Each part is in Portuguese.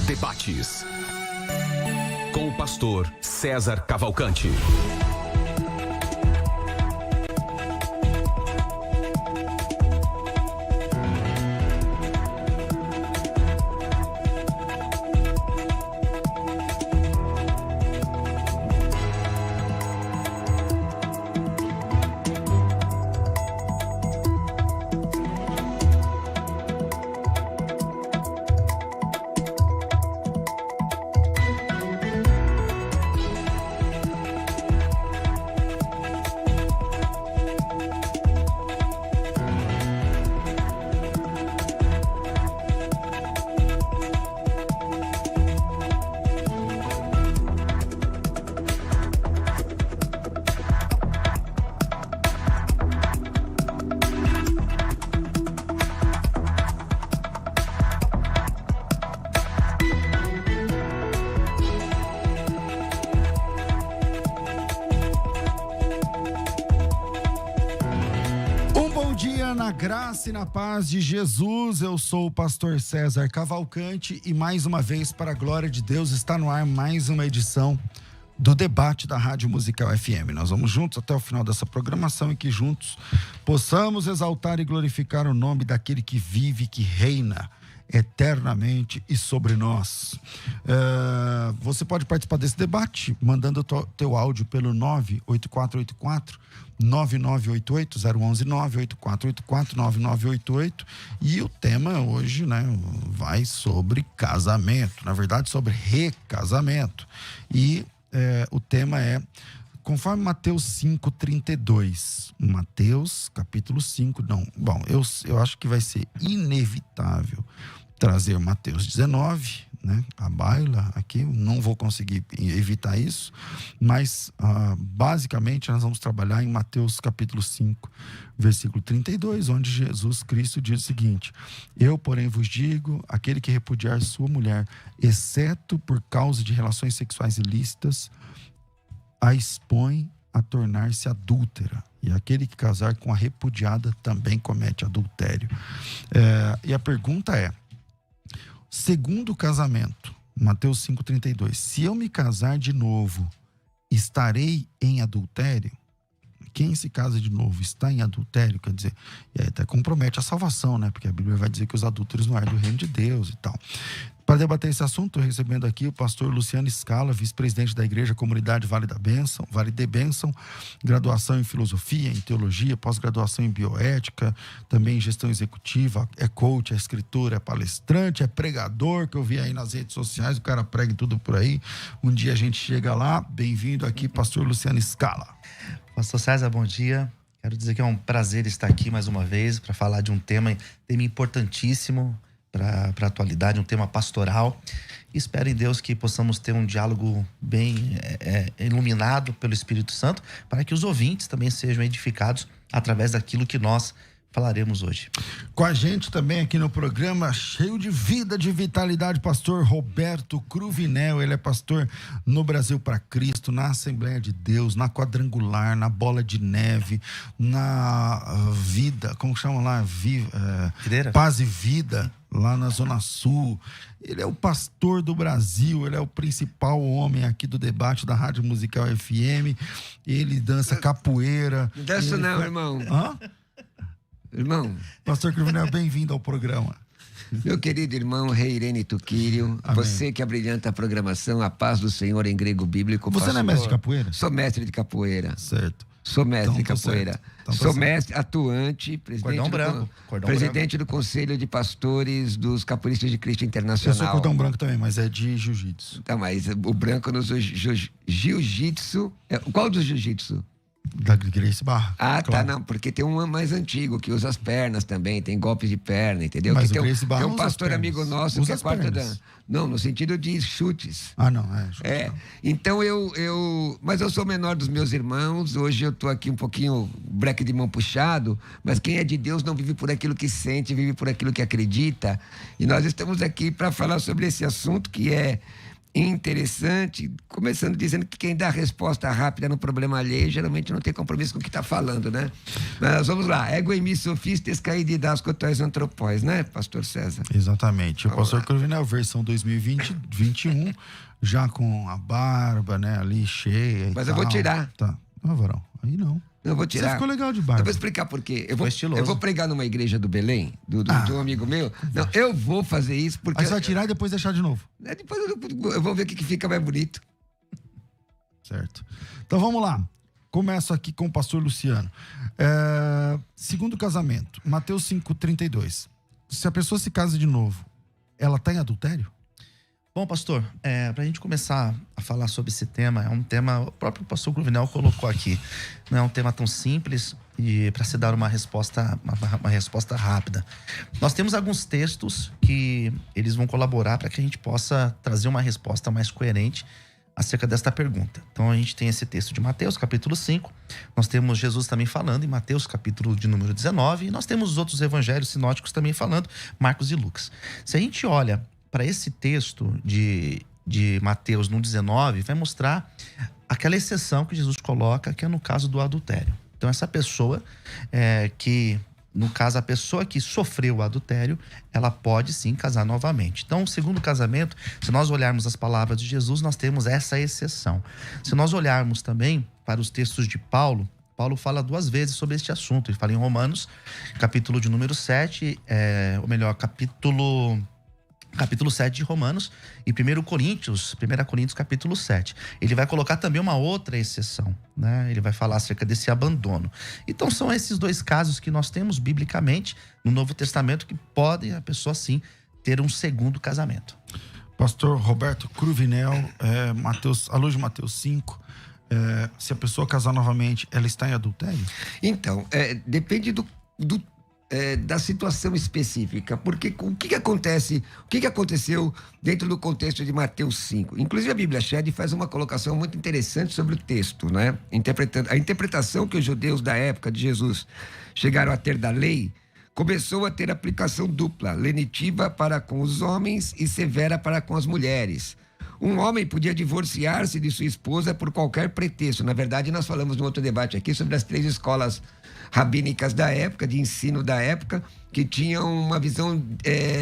Debates com o pastor César Cavalcante. Graça e na paz de Jesus, eu sou o pastor César Cavalcante e mais uma vez, para a glória de Deus, está no ar mais uma edição do debate da Rádio Musical FM. Nós vamos juntos até o final dessa programação e que juntos possamos exaltar e glorificar o nome daquele que vive, que reina eternamente e sobre nós. Você pode participar desse debate mandando o teu áudio pelo 98484-9988, 011-98484-9988. E o tema hoje, vai sobre casamento, na verdade sobre recasamento. E o tema é conforme Mateus 5:32. Mateus capítulo 5, eu acho que vai ser inevitável trazer Mateus 19, a baila aqui, não vou conseguir evitar isso, mas basicamente nós vamos trabalhar em Mateus capítulo 5, versículo 32, onde Jesus Cristo diz o seguinte: eu, porém, vos digo, aquele que repudiar sua mulher, exceto por causa de relações sexuais ilícitas, a expõe a tornar-se adúltera, e aquele que casar com a repudiada também comete adultério. E a pergunta é: segundo o casamento, Mateus 5:32, se eu me casar de novo, estarei em adultério? Quem se casa de novo está em adultério, quer dizer, e aí até compromete a salvação, porque a Bíblia vai dizer que os adúlteros não herdam do reino de Deus e tal. Para debater esse assunto, estou recebendo aqui o pastor Luciano Scala, vice-presidente da Igreja Comunidade Vale da Bênção, Vale de Bênção, graduação em filosofia, em teologia, pós-graduação em bioética, também em gestão executiva, é coach, é escritor, é palestrante, é pregador, que eu vi aí nas redes sociais, o cara prega em tudo por aí. Um dia a gente chega lá. Bem-vindo aqui, pastor Luciano Scala. Pastor César, bom dia. Quero dizer que é um prazer estar aqui mais uma vez para falar de um tema importantíssimo para a atualidade, um tema pastoral. Espero em Deus que possamos ter um diálogo bem iluminado pelo Espírito Santo, para que os ouvintes também sejam edificados através daquilo que nós falaremos hoje. Com a gente também aqui no programa, cheio de vida, de vitalidade, pastor Roberto Cruvinel. Ele é pastor no Brasil para Cristo, na Assembleia de Deus, na Quadrangular, na Bola de Neve, na Vida, como chama lá? Paz e Vida, lá na Zona Sul. Ele é o pastor do Brasil, ele é o principal homem aqui do debate da Rádio Musical FM. Ele dança capoeira. Não dança não, irmão. Hã? Irmão. Pastor Cruvinel, bem-vindo ao programa. Meu querido irmão Rei Irene Tuquírio, você que abrilhanta a programação, a paz do Senhor em grego bíblico. Você não é mestre de capoeira? Sou mestre de capoeira. Certo. Sou mestre de capoeira. Sou mestre atuante, presidente do Conselho de Pastores dos Capoeiristas de Cristo Internacional. Eu sou cordão branco também, mas é de jiu-jitsu. Tá, mas o branco no jiu-jitsu. Qual dos jiu-jitsu? Da Grace Barra. Claro. Tá, não, porque tem um mais antigo que usa as pernas também, tem golpes de perna, entendeu? Mas que o Grace Barra tem um pastor amigo nosso usa que é quarta pernas. Não, no sentido de chutes. Não, chutes não. Então mas eu sou o menor dos meus irmãos, hoje eu tô aqui um pouquinho breque de mão puxado, mas quem é de Deus não vive por aquilo que sente, vive por aquilo que acredita, e nós estamos aqui para falar sobre esse assunto que é interessante, começando dizendo que quem dá resposta rápida no problema alheio geralmente não tem compromisso com o que está falando, né? Mas vamos lá. Ego emis sofistes caididasco tois antropóis, né, pastor César? Exatamente. O pastor Cruvinel, versão 2020-21, já com a barba, né, ali cheia. Mas eu vou tirar. Tá. Não, Varão, aí não. Eu vou tirar. Você ficou legal de barba. Eu vou explicar por quê. Eu estiloso. vou pregar numa igreja do Belém, de um amigo meu. Não, eu vou fazer isso porque... Aí você vai tirar e depois deixar de novo. Depois eu vou ver o que fica mais bonito. Certo. Então vamos lá. Começo aqui com o pastor Luciano. Segundo casamento, Mateus 5,32. Se a pessoa se casa de novo, ela está em adultério? Bom, pastor, para a gente começar a falar sobre esse tema, é um tema, o próprio pastor Cruvinel colocou aqui, não é um tema tão simples e para se dar uma resposta rápida. Nós temos alguns textos que eles vão colaborar para que a gente possa trazer uma resposta mais coerente acerca desta pergunta. Então a gente tem esse texto de Mateus, capítulo 5, nós temos Jesus também falando em Mateus, capítulo de número 19, e nós temos os outros evangelhos sinóticos também falando, Marcos e Lucas. Se a gente olha para esse texto de Mateus no 19, vai mostrar aquela exceção que Jesus coloca, que é no caso do adultério. Então essa pessoa que, no caso, a pessoa que sofreu o adultério, ela pode sim casar novamente. Então, o segundo casamento, se nós olharmos as palavras de Jesus, nós temos essa exceção. Se nós olharmos também para os textos de Paulo, Paulo fala 2 vezes sobre este assunto. Ele fala em Romanos, capítulo de número 7, capítulo 7 de Romanos, e 1 Coríntios, capítulo 7. Ele vai colocar também uma outra exceção, né? Ele vai falar acerca desse abandono. Então são esses 2 casos que nós temos biblicamente no Novo Testamento que podem a pessoa sim ter um segundo casamento. Pastor Roberto Cruvinel, à luz de Mateus 5, se a pessoa casar novamente, ela está em adultério? Então, depende da situação específica, porque o que aconteceu dentro do contexto de Mateus 5? Inclusive a Bíblia Shed faz uma colocação muito interessante sobre o texto, né? A interpretação que os judeus da época de Jesus chegaram a ter da lei começou a ter aplicação dupla, lenitiva para com os homens e severa para com as mulheres. Um homem podia divorciar-se de sua esposa por qualquer pretexto. Na verdade, nós falamos num outro debate aqui sobre as 3 escolas rabínicas da época, de ensino da época, que tinham uma visão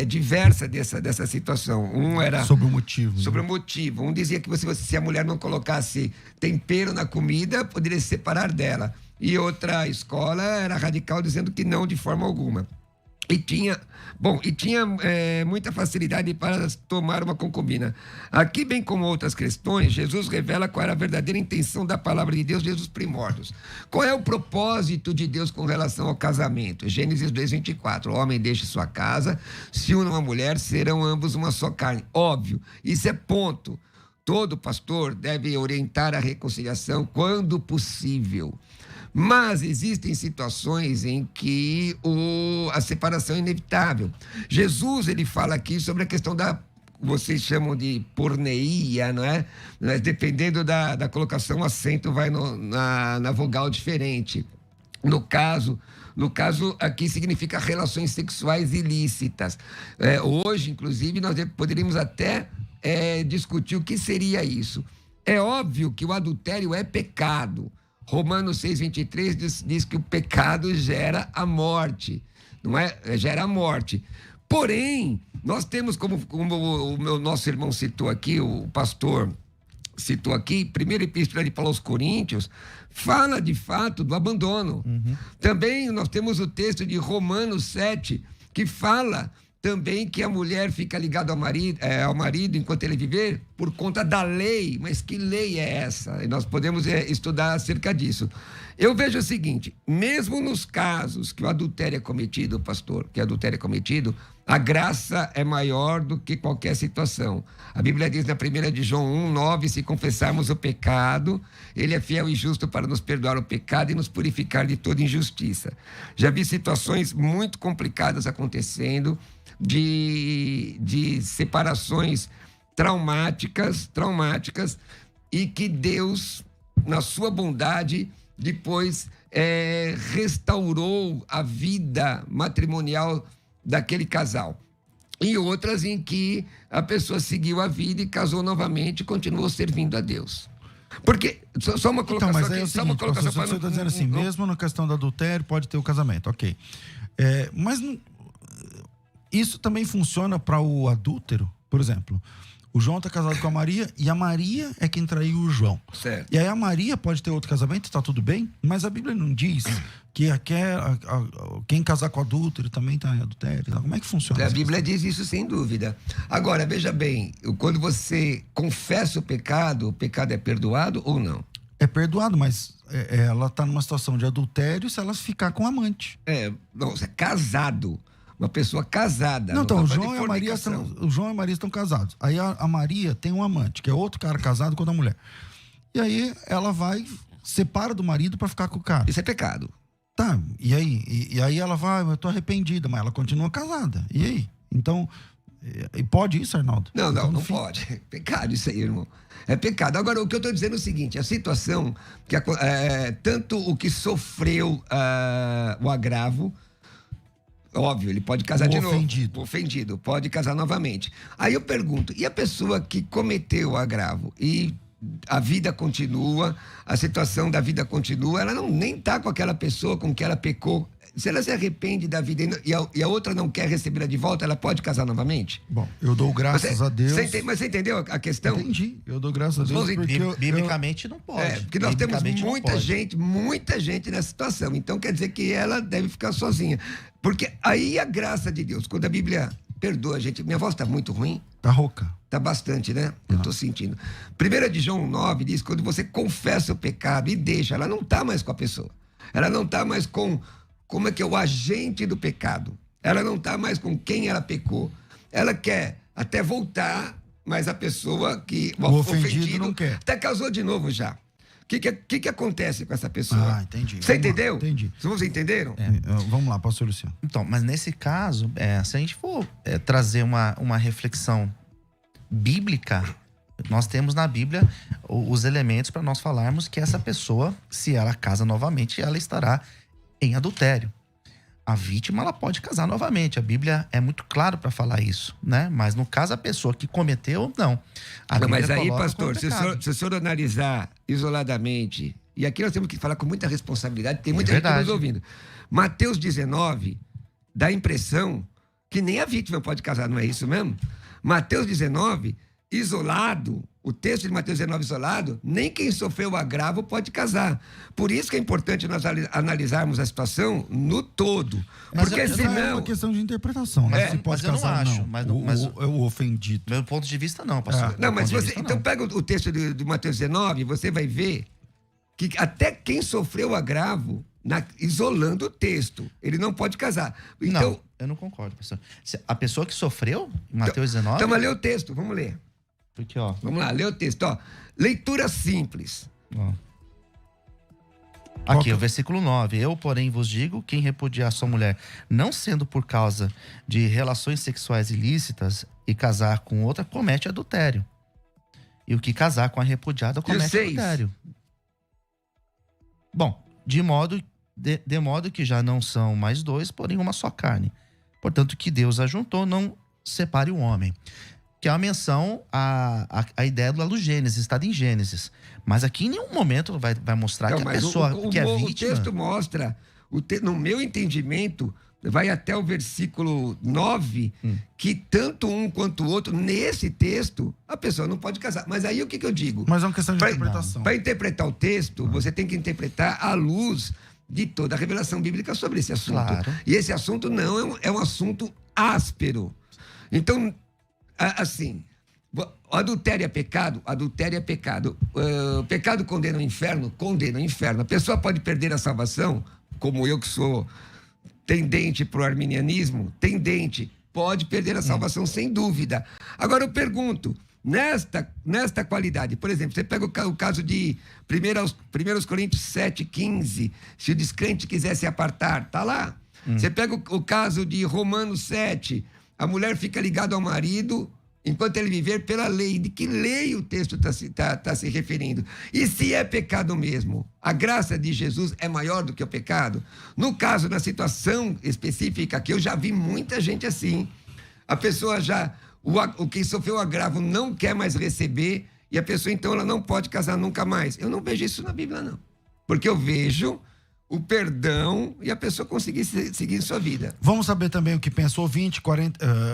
diversa dessa situação. Um era... Sobre o motivo. Sobre o motivo. Um dizia que se a mulher não colocasse tempero na comida, poderia se separar dela. E outra escola era radical, dizendo que não, de forma alguma. E tinha muita facilidade para tomar uma concubina. Aqui, bem como outras questões, Jesus revela qual era a verdadeira intenção da palavra de Deus desde os primórdios. Qual é o propósito de Deus com relação ao casamento? Gênesis 2:24. O homem deixa sua casa, se une a uma mulher, serão ambos uma só carne. Óbvio, isso é ponto. Todo pastor deve orientar a reconciliação quando possível. Mas existem situações em que a separação é inevitável. Jesus, ele fala aqui sobre a questão vocês chamam de porneia, não é? Mas dependendo da colocação, o acento vai na vogal diferente. No caso, aqui significa relações sexuais ilícitas. Hoje, inclusive, nós poderíamos até discutir o que seria isso. É óbvio que o adultério é pecado. Romanos 6:23 diz que o pecado gera a morte, não é? Gera a morte. Porém, nós temos, como o nosso irmão citou aqui, o pastor citou aqui, 1ª Epístola de Paulo aos Coríntios, fala de fato do abandono. Também nós temos o texto de Romanos 7, que fala também que a mulher fica ligada ao marido enquanto ele viver por conta da lei. Mas que lei é essa? E nós podemos estudar acerca disso. Eu vejo o seguinte, mesmo nos casos que o adultério é cometido, pastor, a graça é maior do que qualquer situação. A Bíblia diz na 1 de João 1:9, se confessarmos o pecado, ele é fiel e justo para nos perdoar o pecado e nos purificar de toda injustiça. Já vi situações muito complicadas acontecendo, de separações traumáticas, e que Deus, na sua bondade, depois restaurou a vida matrimonial daquele casal. e outras em que a pessoa seguiu a vida e casou novamente e continuou servindo a Deus. Porque, só uma colocação então, mas aí é o aqui, só uma seguinte, colocação pastor, você está dizendo assim, mesmo na questão do adultério, pode ter o casamento, ok. Mas isso também funciona para o adúltero, por exemplo. O João está casado com a Maria e a Maria é quem traiu o João. Certo. E aí a Maria pode ter outro casamento, está tudo bem, mas a Bíblia não diz que quem casar com o adúltero também está em adultério. Como é que funciona? A Bíblia diz isso sem dúvida. Agora, veja bem, quando você confessa o pecado é perdoado ou não? É perdoado, mas ela está numa situação de adultério se ela ficar com o amante. Não, você é casado. Uma pessoa casada. Não, então, tá o falando João de e a Maria estão casados. Aí a Maria tem um amante, que é outro cara casado com outra mulher. E aí ela separa do marido para ficar com o cara. Isso é pecado. Tá, e aí? E aí ela vai, eu tô arrependida, mas ela continua casada. E aí? Então, pode isso, Arnaldo? Não, então, não pode. É pecado isso aí, irmão. É pecado. Agora, o que eu estou dizendo é o seguinte, a situação, tanto o que sofreu o agravo, óbvio, ele pode casar de novo. O ofendido pode casar novamente. Aí eu pergunto, e a pessoa que cometeu o agravo e a vida continua, a situação da vida continua, ela nem está com aquela pessoa com que ela pecou. Se ela se arrepende da vida e a outra não quer recebê-la de volta, ela pode casar novamente? Bom, eu dou graças a Deus. Mas você entendeu a questão? Entendi. Eu dou graças a Deus porque biblicamente não pode. Porque nós temos muita gente nessa situação. Então quer dizer que ela deve ficar sozinha. Porque aí a graça de Deus, quando a Bíblia perdoa a gente... Minha voz está muito ruim? Tá rouca. Tá bastante, né? Eu tô sentindo. 1 de João 9 diz, quando você confessa o pecado e deixa, ela não tá mais com a pessoa. Ela não tá mais com... Como é que é o agente do pecado? Ela não tá mais com quem ela pecou. Ela quer até voltar, mas a pessoa que... O ofendido não quer. Até casou de novo já. O que acontece com essa pessoa? Ah, entendi. Você entendeu? Entendi. Vocês entenderam? Vamos lá, pastor Luciano. Então, mas nesse caso, se a gente for trazer uma reflexão bíblica, nós temos na Bíblia os elementos para nós falarmos que essa pessoa, se ela casa novamente, ela estará em adultério. A vítima, ela pode casar novamente. A Bíblia é muito claro para falar isso, né? Mas no caso, a pessoa que cometeu, não. Mas aí, pastor, se o senhor analisar isoladamente, e aqui nós temos que falar com muita responsabilidade, tem muita gente nos ouvindo. Mateus 19 dá a impressão que nem a vítima pode casar, não é isso mesmo? Mateus 19, isolado, o texto de Mateus 19 isolado, nem quem sofreu o agravo pode casar. Por isso que é importante nós analisarmos a situação no todo. Porque senão... É uma questão de interpretação, né? Se pode mas casar, eu não acho. Mas o ofendido. Do meu ponto de vista, não, pastor. Não, mas você... Então pega o texto de Mateus 19, você vai ver que até quem sofreu o agravo, isolando o texto, ele não pode casar. Então, não, eu não concordo, pastor. A pessoa que sofreu, em Mateus 19... Então, mas lê o texto, vamos ler. Porque, ó... Vamos lá, lê o texto, ó. Leitura simples. Ó. Aqui, o versículo 9. Eu, porém, vos digo, quem repudiar sua mulher, não sendo por causa de relações sexuais ilícitas e casar com outra, comete adultério. E o que casar com a repudiada comete adultério. Bom, de modo que já não são mais dois, porém uma só carne. Portanto, que Deus ajuntou, não separe o homem. Que é uma menção à ideia do Gênesis, está em Gênesis. Mas aqui em nenhum momento vai mostrar que a pessoa que é vítima... O texto mostra, no meu entendimento, vai até o versículo 9, que tanto um quanto o outro, nesse texto, a pessoa não pode casar. Mas aí o que eu digo? Mas é uma questão de interpretação. Para interpretar o texto, você tem que interpretar à luz de toda a revelação bíblica sobre esse assunto. Claro. E esse assunto não é um assunto áspero. Então... Assim, adultério é pecado? Adultério é pecado. O pecado condena o inferno? Condena o inferno. A pessoa pode perder a salvação, como eu que sou tendente para o arminianismo, pode perder a salvação sem dúvida. Agora eu pergunto, nesta qualidade, por exemplo, você pega o caso de 1 Coríntios 7,15, se o descrente quiser se apartar, tá lá. Você pega o caso de Romanos 7, a mulher fica ligada ao marido enquanto ele viver pela lei. De que lei o texto está se referindo? E se é pecado mesmo, a graça de Jesus é maior do que o pecado? No caso, na situação específica aqui, eu já vi muita gente assim. A pessoa já, o que sofreu o agravo não quer mais receber, e a pessoa, então, ela não pode casar nunca mais. Eu não vejo isso na Bíblia, não. Porque eu vejo o perdão e a pessoa conseguir seguir sua vida. Vamos saber também o que pensa o ouvinte,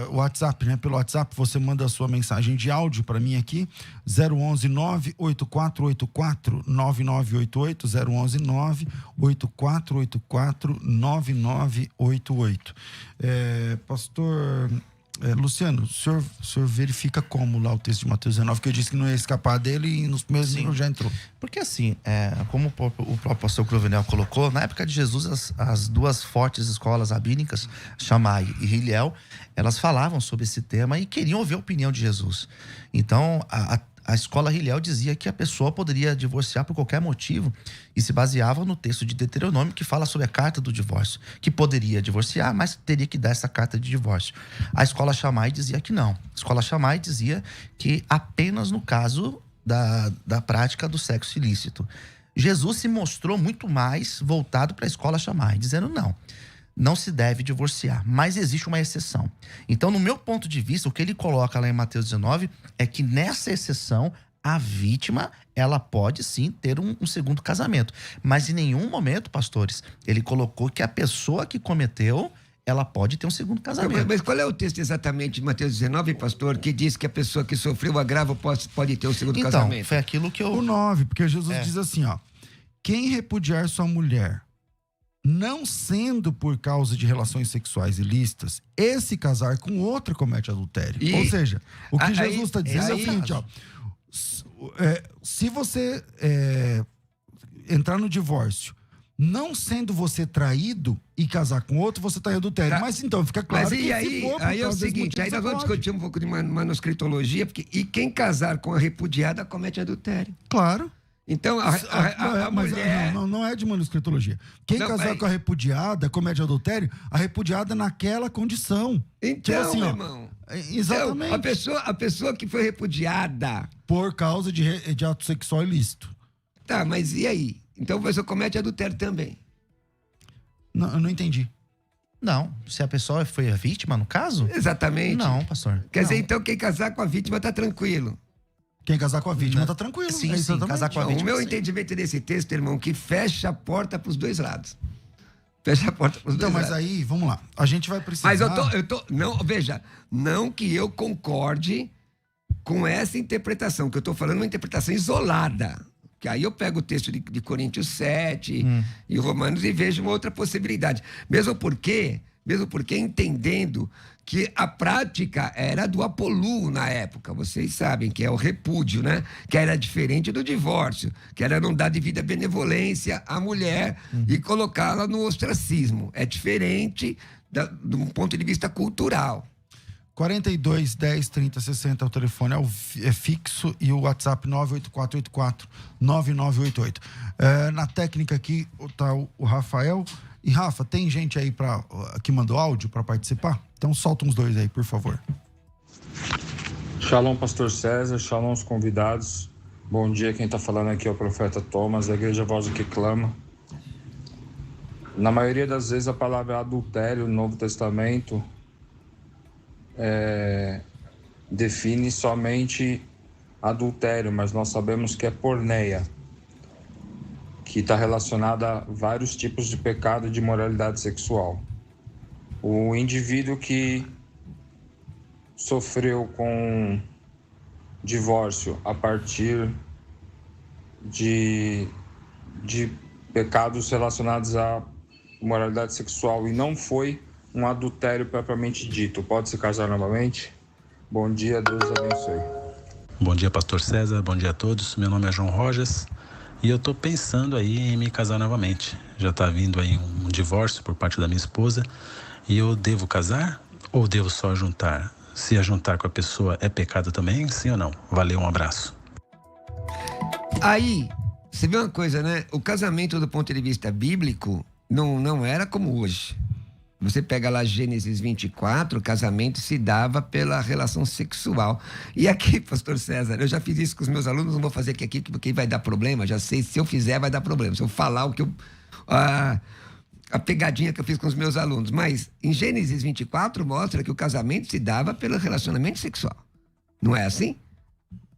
WhatsApp, né? Pelo WhatsApp você manda a sua mensagem de áudio para mim aqui, 011 98484 9988, 011 98484 9988. Pastor Luciano, o senhor verifica como lá o texto de Mateus 19, que eu disse que não ia escapar dele e nos primeiros minutos já entrou. Porque assim, como o próprio pastor Cruvinel colocou, na época de Jesus, as duas fortes escolas rabínicas, Shammai e Hillel, elas falavam sobre esse tema e queriam ouvir a opinião de Jesus. Então, a escola Hillel dizia que a pessoa poderia divorciar por qualquer motivo e se baseava no texto de Deuteronômio que fala sobre a carta do divórcio, que poderia divorciar, mas teria que dar essa carta de divórcio. A escola Shammai dizia que não. A escola Shammai dizia que apenas no caso da prática do sexo ilícito. Jesus se mostrou muito mais voltado para a escola Shammai, dizendo não se deve divorciar, mas existe uma exceção. Então, no meu ponto de vista, o que ele coloca lá em Mateus 19 é que nessa exceção, a vítima, ela pode sim ter um segundo casamento. Mas em nenhum momento, pastores, ele colocou que a pessoa que cometeu, ela pode ter um segundo casamento. Mas qual é o texto exatamente de Mateus 19, pastor, que diz que a pessoa que sofreu o agravo pode ter um segundo casamento? Então, foi aquilo que eu... O 9, porque Jesus diz assim, ó, quem repudiar sua mulher, não sendo por causa de relações sexuais ilícitas, esse casar com outra comete adultério. Ou seja, o que Jesus está dizendo é o seguinte, ó, se você entrar no divórcio, não sendo você traído e casar com outro, você está em adultério. Mas então, fica claro que se for por é o seguinte, aí nós vamos discutir um pouco de manuscritologia, porque quem casar com a repudiada comete adultério. Claro. Então, a mulher... Não é de manuscritologia. Quem casar com a repudiada, comete adultério, a repudiada naquela condição. Então, tipo assim, meu irmão... Exatamente. Então, a pessoa que foi repudiada... Por causa de ato sexual ilícito. Tá, mas e aí? Então, a pessoa comete adultério também. Não, eu não entendi. Não, se a pessoa foi a vítima, no caso? Exatamente. Não, pastor. Quer dizer, então, quem casar com a vítima tá tranquilo. Quem casar com a vítima tá tranquilo. Sim, casar com a vítima. O meu entendimento desse texto, irmão, que fecha a porta pros dois lados. Fecha a porta pros dois lados. Mas aí, vamos lá. A gente vai precisar... Mas não, veja, não que eu concorde com essa interpretação, que eu tô falando uma interpretação isolada. Que aí eu pego o texto de Coríntios 7 e Romanos e vejo uma outra possibilidade. Mesmo porque entendendo que a prática era do apolú na época, vocês sabem, que é o repúdio, né? Que era diferente do divórcio, que era não dar devida benevolência à mulher e colocá-la no ostracismo. É diferente de um ponto de vista cultural. 42 10 30 60 é o telefone, é fixo, e o WhatsApp 98484 9988. Na técnica aqui tá o Rafael. E Rafa, tem gente aí que mandou áudio para participar? Então solta uns dois aí, por favor. Shalom, pastor César, shalom os convidados. Bom dia, quem está falando aqui é o profeta Thomas, da Igreja Voz do que Clama. Na maioria das vezes a palavra adultério no Novo Testamento define somente adultério, mas nós sabemos que é porneia, que está relacionada a vários tipos de pecado de imoralidade sexual. O indivíduo que sofreu com divórcio a partir de pecados relacionados à imoralidade sexual e não foi um adultério propriamente dito, pode se casar novamente? Bom dia, Deus abençoe. Bom dia, pastor César, bom dia a todos. Meu nome é João Rojas. E eu tô pensando aí em me casar novamente. Já tá vindo aí um divórcio por parte da minha esposa. E eu devo casar ou devo só juntar? Se ajuntar com a pessoa é pecado também, sim ou não? Valeu, um abraço. Aí, você vê uma coisa, né? O casamento do ponto de vista bíblico não era como hoje. Você pega lá Gênesis 24, o casamento se dava pela relação sexual. E aqui, pastor César, eu já fiz isso com os meus alunos, não vou fazer aqui porque vai dar problema, já sei, se eu fizer vai dar problema. Se eu falar o que eu... a pegadinha que eu fiz com os meus alunos, mas em Gênesis 24 mostra que o casamento se dava pelo relacionamento sexual. Não é assim?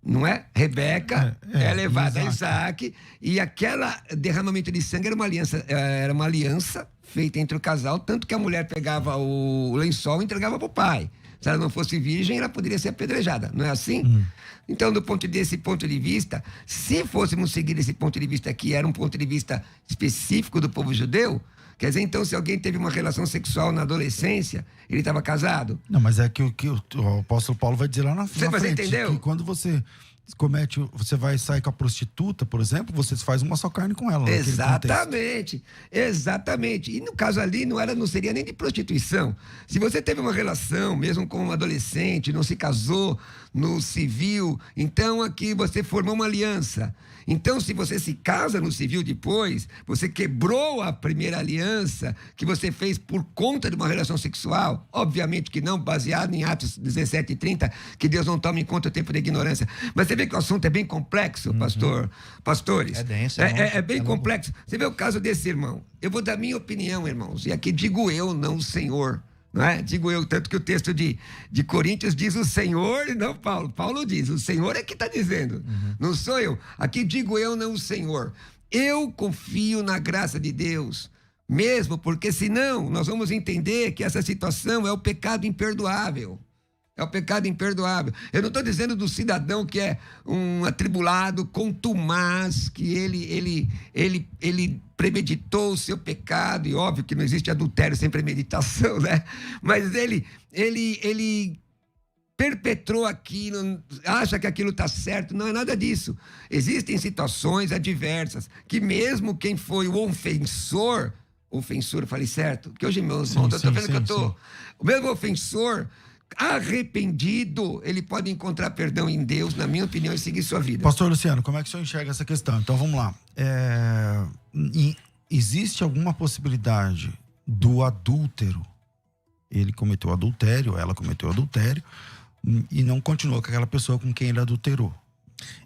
Não é? Rebeca é levada a Isaac, e aquela derramamento de sangue era uma aliança feita entre o casal, tanto que a mulher pegava o lençol e entregava para o pai. Se ela não fosse virgem, ela poderia ser apedrejada. Não é assim? Então, desse ponto de vista, se fôssemos seguir esse ponto de vista que era um ponto de vista específico do povo judeu, quer dizer, então, se alguém teve uma relação sexual na adolescência, ele estava casado? Não, mas é que o apóstolo Paulo vai dizer lá na frente. Você entendeu? Que quando você vai sair com a prostituta, por exemplo, você faz uma só carne com ela. Exatamente. E no caso ali, não seria nem de prostituição. Se você teve uma relação, mesmo com um adolescente, não se casou no civil, então aqui você formou uma aliança. Então, se você se casa no civil depois, você quebrou a primeira aliança que você fez por conta de uma relação sexual. Obviamente que não, baseado em Atos 17 e 30, que Deus não toma em conta o tempo da ignorância. Mas você vê que o assunto é bem complexo, pastores. É denso, é bem complexo. Você vê o caso desse irmão. Eu vou dar minha opinião, irmãos. E aqui digo eu, não o Senhor. Não é? Digo eu, tanto que o texto de Coríntios diz o Senhor e não Paulo. Paulo diz, o Senhor é que está dizendo, não sou eu. Aqui digo eu, não o Senhor. Eu confio na graça de Deus, mesmo porque senão nós vamos entender que essa situação é o pecado imperdoável. É o pecado imperdoável. Eu não estou dizendo do cidadão que é um atribulado, contumaz, que ele premeditou o seu pecado, e óbvio que não existe adultério sem premeditação, né? Mas ele perpetrou aquilo, acha que aquilo está certo. Não é nada disso. Existem situações adversas que mesmo quem foi o ofensor, eu falei certo? Que hoje, meus irmãos, eu estou vendo que eu estou... O mesmo ofensor... arrependido, ele pode encontrar perdão em Deus, na minha opinião, e seguir sua vida. Pastor Luciano, como é que o senhor enxerga essa questão? Então, vamos lá. Existe alguma possibilidade do adúltero, ele cometeu adultério, ela cometeu adultério, e não continuou com aquela pessoa com quem ele adulterou?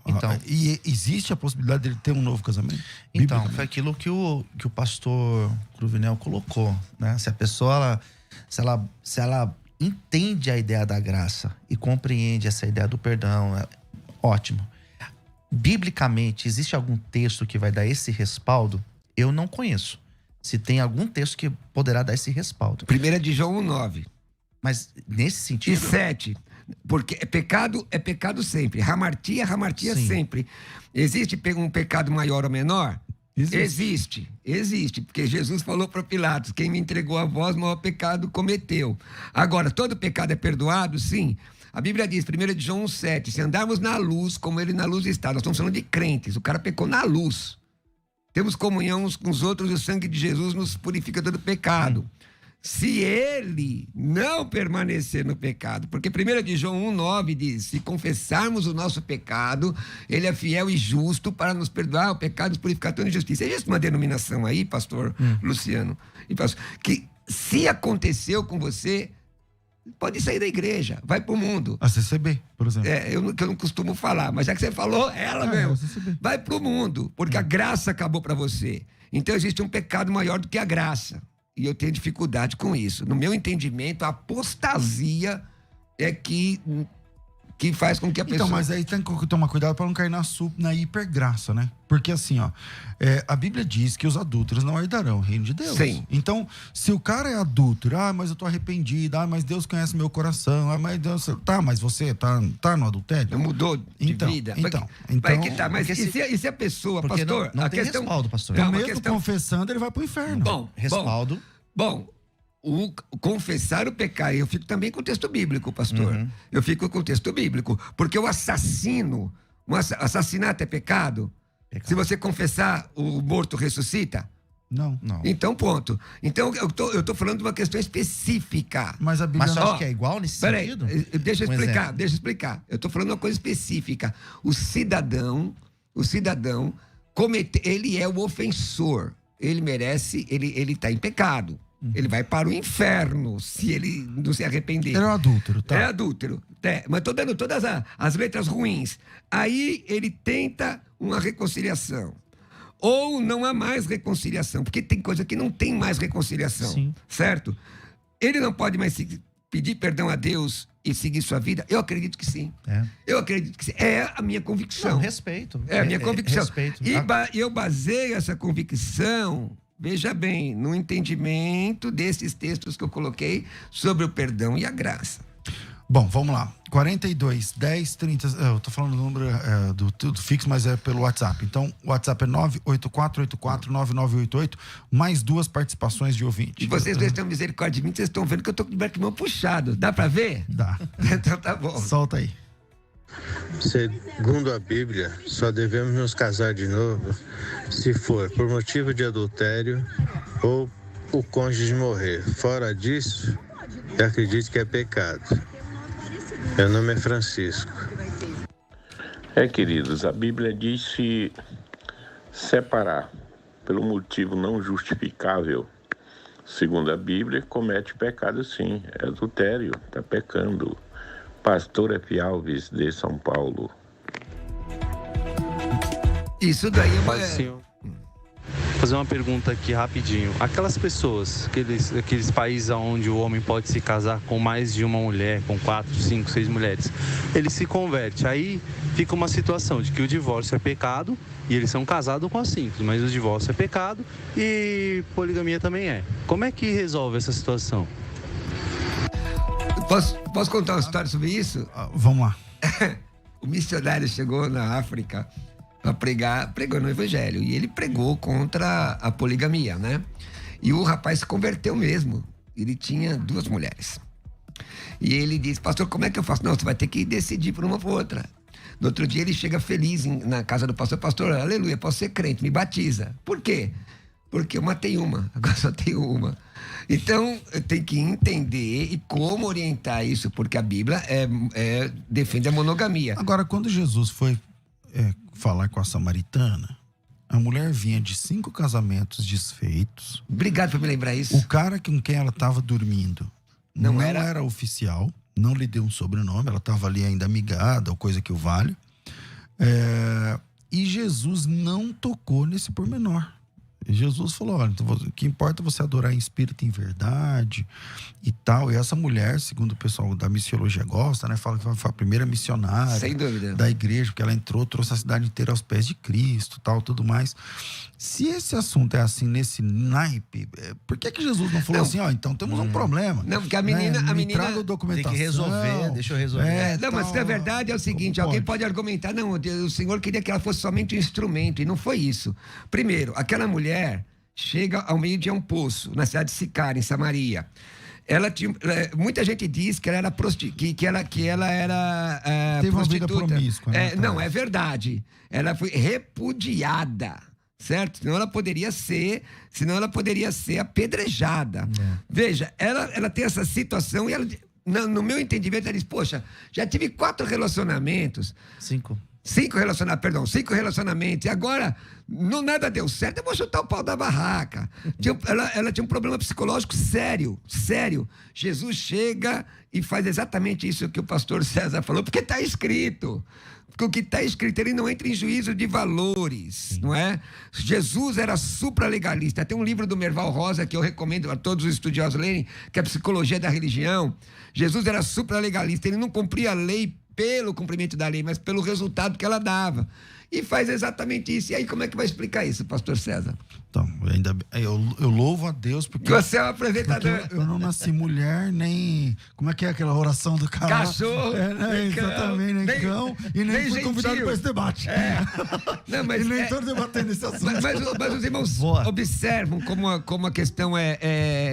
Então, e existe a possibilidade dele ter um novo casamento? Então, foi aquilo que o pastor Cruvinel colocou, né? Se a pessoa, se ela entende a ideia da graça e compreende essa ideia do perdão, ótimo. Biblicamente, existe algum texto que vai dar esse respaldo? Eu não conheço. Se tem algum texto que poderá dar esse respaldo. 1 de João 1,9. Mas nesse sentido... E 7. Porque é pecado sempre. Hamartia Sim. sempre. Existe um pecado maior ou menor? Existe, porque Jesus falou para Pilatos, quem me entregou a vós, maior pecado cometeu. Agora, todo pecado é perdoado? Sim. A Bíblia diz, 1 de João 1,7, se andarmos na luz, como ele na luz está. Nós estamos falando de crentes, o cara pecou na luz. Temos comunhão uns com os outros e o sangue de Jesus nos purifica todo pecado. Se ele não permanecer no pecado, porque 1 de João 1,9 diz, se confessarmos o nosso pecado, ele é fiel e justo para nos perdoar o pecado, nos purificar toda injustiça. Existe uma denominação aí, pastor Luciano, e pastor, que se aconteceu com você, pode sair da igreja, vai pro mundo. A CCB, por exemplo. Que eu não costumo falar, mas já que você falou, ela mesmo. Vai pro mundo, porque a graça acabou para você. Então existe um pecado maior do que a graça. E eu tenho dificuldade com isso. No meu entendimento, a apostasia é que faz com que a pessoa... Então, mas aí tem que tomar cuidado para não cair na hipergraça, né? Porque assim, ó, a Bíblia diz que os adúlteros não herdarão o reino de Deus. Sim. Então, se o cara é adúltero, mas eu tô arrependido, mas Deus conhece meu coração, mas Deus... Tá, mas você tá no adultério? Mudou de vida. Vai que tá, mas e se a pessoa, pastor... Não tem respaldo, pastor. Então, mesmo confessando, ele vai pro inferno. Respaldo... O confessar o pecado, eu fico também com o texto bíblico, pastor. Eu fico com o texto bíblico, porque o assassinato é pecado? Se você confessar, o morto ressuscita? Não. Então, ponto. Então, eu tô falando de uma questão específica. Mas a Bíblia... Mas você acha que é igual nesse sentido? Deixa eu explicar. Eu tô falando uma coisa específica. O cidadão, ele é o ofensor. Ele merece, ele tá em pecado. Ele vai para o inferno se ele não se arrepender. Ele é um adúltero, tá? É adúltero. Mas estou dando todas as letras ruins. Aí ele tenta uma reconciliação. ou não há mais reconciliação, porque tem coisa que não tem mais reconciliação, Sim. certo? Ele não pode mais pedir perdão a Deus e seguir sua vida? Eu acredito que sim. Eu acredito que sim. É a minha convicção. Não, respeito. É a minha convicção. Respeito. E eu baseio essa convicção, veja bem, no entendimento desses textos que eu coloquei sobre o perdão e a graça. Bom, vamos lá. 42 10 30. Eu tô falando o número do fixo, mas é pelo WhatsApp. Então, o WhatsApp é 984849988, mais 2 participações de ouvinte. E vocês dois têm misericórdia de mim, vocês estão vendo que eu tô com o Bertimão puxado. Dá pra ver? Dá. Então tá bom. Solta aí. Segundo a Bíblia, só devemos nos casar de novo se for por motivo de adultério ou o cônjuge morrer. Fora disso, eu acredito que é pecado. Meu nome é Francisco. Queridos, a Bíblia diz se separar pelo motivo não justificável, segundo a Bíblia, comete pecado sim, é adultério, está pecando. Pastor F. Alves, de São Paulo. Isso daí é uma... Fazer uma pergunta aqui rapidinho. Aquelas pessoas, aqueles países onde o homem pode se casar com mais de uma mulher, com 4, 5, 6 mulheres, ele se converte. Aí fica uma situação de que o divórcio é pecado e eles são casados com as 5, mas o divórcio é pecado e poligamia também é. Como é que resolve essa situação? Posso contar uma história sobre isso? Vamos lá. O missionário chegou na África para pregou no evangelho, e ele pregou contra a poligamia, né? E o rapaz se converteu mesmo. Ele tinha 2 mulheres. E ele disse: pastor, como é que eu faço? Não, você vai ter que decidir por uma ou por outra. No outro dia ele chega feliz na casa do pastor: pastor, aleluia, posso ser crente, me batiza. Por quê? Porque eu matei uma, agora só tenho uma. Então, eu tenho que entender e como orientar isso, porque a Bíblia defende a monogamia. Agora, quando Jesus foi falar com a samaritana, a mulher vinha de 5 casamentos desfeitos. Obrigado por me lembrar isso. O cara com quem ela estava dormindo não era oficial, não lhe deu um sobrenome, ela estava ali ainda amigada, ou coisa que o valha. E Jesus não tocou nesse pormenor. Jesus falou: olha, o que importa é você adorar em espírito e em verdade e tal. E essa mulher, segundo o pessoal da missiologia gosta, né, fala que foi a primeira missionária, sem dúvida, da igreja, porque ela entrou, trouxe a cidade inteira aos pés de Cristo, tal, tudo mais. Se esse assunto é assim, nesse naipe, por que Jesus não falou assim: ó, então temos um problema? Não, porque a menina traga a documentação. Tem que resolver, deixa eu resolver. Não, mas na verdade é o seguinte: alguém pode argumentar: não, o Senhor queria que ela fosse somente um instrumento, e não foi isso. Primeiro, aquela mulher chega ao meio-dia a um poço, na cidade de Sicar, em Samaria. Ela tinha, muita gente diz que ela era que ela era teve prostituta. Uma vida promíscua, né? Não, é verdade. Ela foi repudiada, certo? Senão ela poderia ser apedrejada. Veja, ela tem essa situação e ela, no meu entendimento, ela diz: poxa, já tive 4 relacionamentos. 5 relacionamentos, e agora nada deu certo, eu vou chutar o pau da barraca. Ela tinha um problema psicológico sério. Jesus chega e faz exatamente isso que o pastor César falou, porque está escrito. Porque o que está escrito, ele não entra em juízo de valores, não é? Jesus era supralegalista. Tem um livro do Merval Rosa que eu recomendo a todos os estudiosos lerem, que é a Psicologia da Religião. Jesus era supralegalista, ele não cumpria a lei pelo cumprimento da lei, mas pelo resultado que ela dava. E faz exatamente isso. E aí, como é que vai explicar isso, pastor César? Então, eu louvo a Deus porque... Você é um apresentador. Eu não nasci mulher, nem... Como é que é aquela oração do cara? Cachorro, exatamente, nem cão. E nem fui convidado para esse debate. Não, mas e nem estou debatendo esse assunto. Mas os irmãos observam como a questão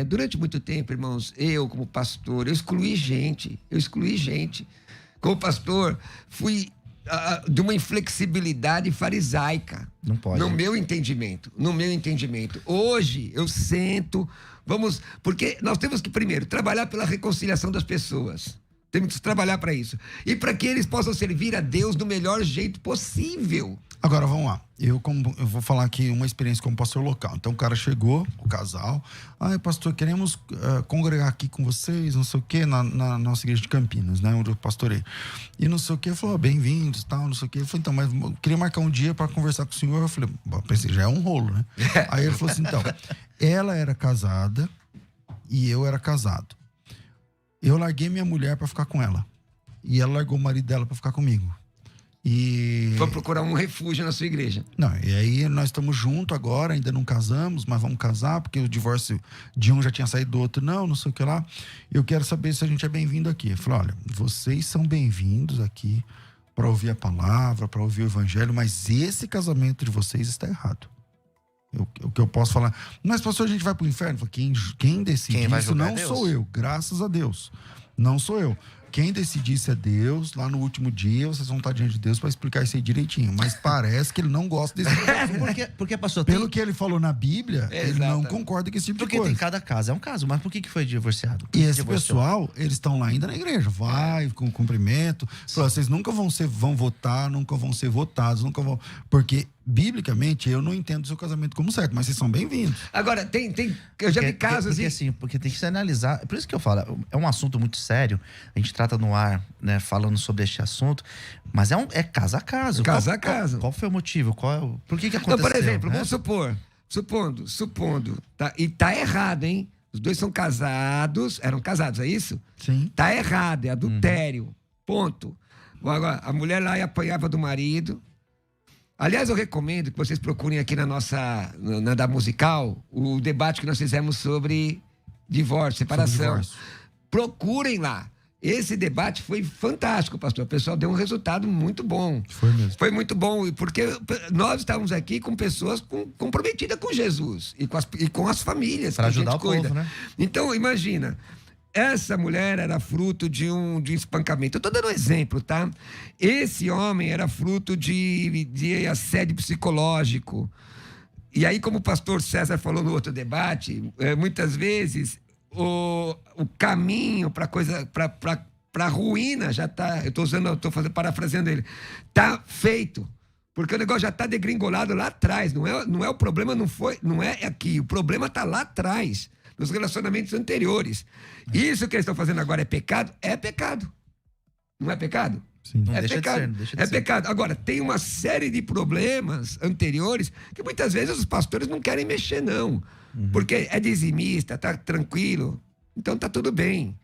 durante muito tempo, irmãos, eu como pastor, eu excluí gente. Como pastor, fui de uma inflexibilidade farisaica. Não pode. No meu entendimento. Hoje, eu sento... Porque nós temos que, primeiro, trabalhar pela reconciliação das pessoas. Temos que trabalhar para isso. E para que eles possam servir a Deus do melhor jeito possível. Agora, vamos lá. Eu vou falar aqui uma experiência como pastor local. Então, o cara chegou, o casal. Pastor, queremos congregar aqui com vocês, não sei o quê, na nossa igreja de Campinas, né? Onde eu pastorei. E não sei o quê. Falou, bem-vindos, tal, não sei o quê. Eu falei, então, mas eu queria marcar um dia para conversar com o senhor. Eu falei, pensei, já é um rolo, né? Aí ele falou assim, então, ela era casada e eu era casado. Eu larguei minha mulher para ficar com ela. E ela largou o marido dela para ficar comigo. E... Vou procurar um refúgio na sua igreja. Não, e aí nós estamos juntos agora, ainda não casamos, mas vamos casar, porque o divórcio de um já tinha saído do outro, não sei o que lá. Eu quero saber se a gente é bem-vindo aqui. Eu falei, olha, vocês são bem-vindos aqui para ouvir a palavra, para ouvir o evangelho, mas esse casamento de vocês está errado. O que eu posso falar, mas pastor, a gente vai pro inferno? Quem decide isso não sou eu, graças a Deus. Não sou eu. Quem decide isso é Deus. Lá no último dia, vocês vão estar diante de Deus para explicar isso aí direitinho. Mas parece que ele não gosta desse porque pastor, pelo que ele falou na Bíblia, ele não concorda com esse tipo de coisa. Porque tem cada caso, é um caso. Mas por que foi divorciado? E esse pessoal, eles estão lá ainda na igreja. Vai, com cumprimento. Fala, vocês nunca vão votar, nunca vão ser votados, nunca vão... Porque, biblicamente, eu não entendo o seu casamento como certo, mas vocês são bem-vindos. Agora, eu já vi casos... Porque tem que se analisar. Por isso que eu falo, é um assunto muito sério. A gente trata no ar, né, falando sobre este assunto, mas é caso a caso. Caso a caso. Qual foi o motivo? Por que aconteceu? Então, por exemplo, né? vamos supondo, tá? E tá errado, hein? Os dois são casados, eram casados, é isso? Sim. Tá errado, é adultério. Ponto. Agora, a mulher lá apanhava do marido. Aliás, eu recomendo que vocês procurem aqui na da Musical, o debate que nós fizemos sobre divórcio, separação. Procurem lá. Esse debate foi fantástico, pastor. O pessoal deu um resultado muito bom. Foi mesmo. Foi muito bom, porque nós estávamos aqui com pessoas comprometidas com Jesus e com as famílias. Para ajudar o povo, né? Então, imagina, essa mulher era fruto de um espancamento. Eu estou dando um exemplo, tá? Esse homem era fruto de assédio psicológico. E aí, como o pastor César falou no outro debate, muitas vezes... O caminho para ruína já tá. Eu estou parafraseando ele. Tá feito. Porque o negócio já tá degringolado lá atrás. Não é o problema, não é aqui. O problema tá lá atrás, nos relacionamentos anteriores. Isso que eles estão fazendo agora é pecado? É pecado. Não é pecado? Sim. É pecado. É pecado. Agora, tem uma série de problemas anteriores que muitas vezes os pastores não querem mexer, não. Porque é dizimista, tá tranquilo, então tá tudo bem.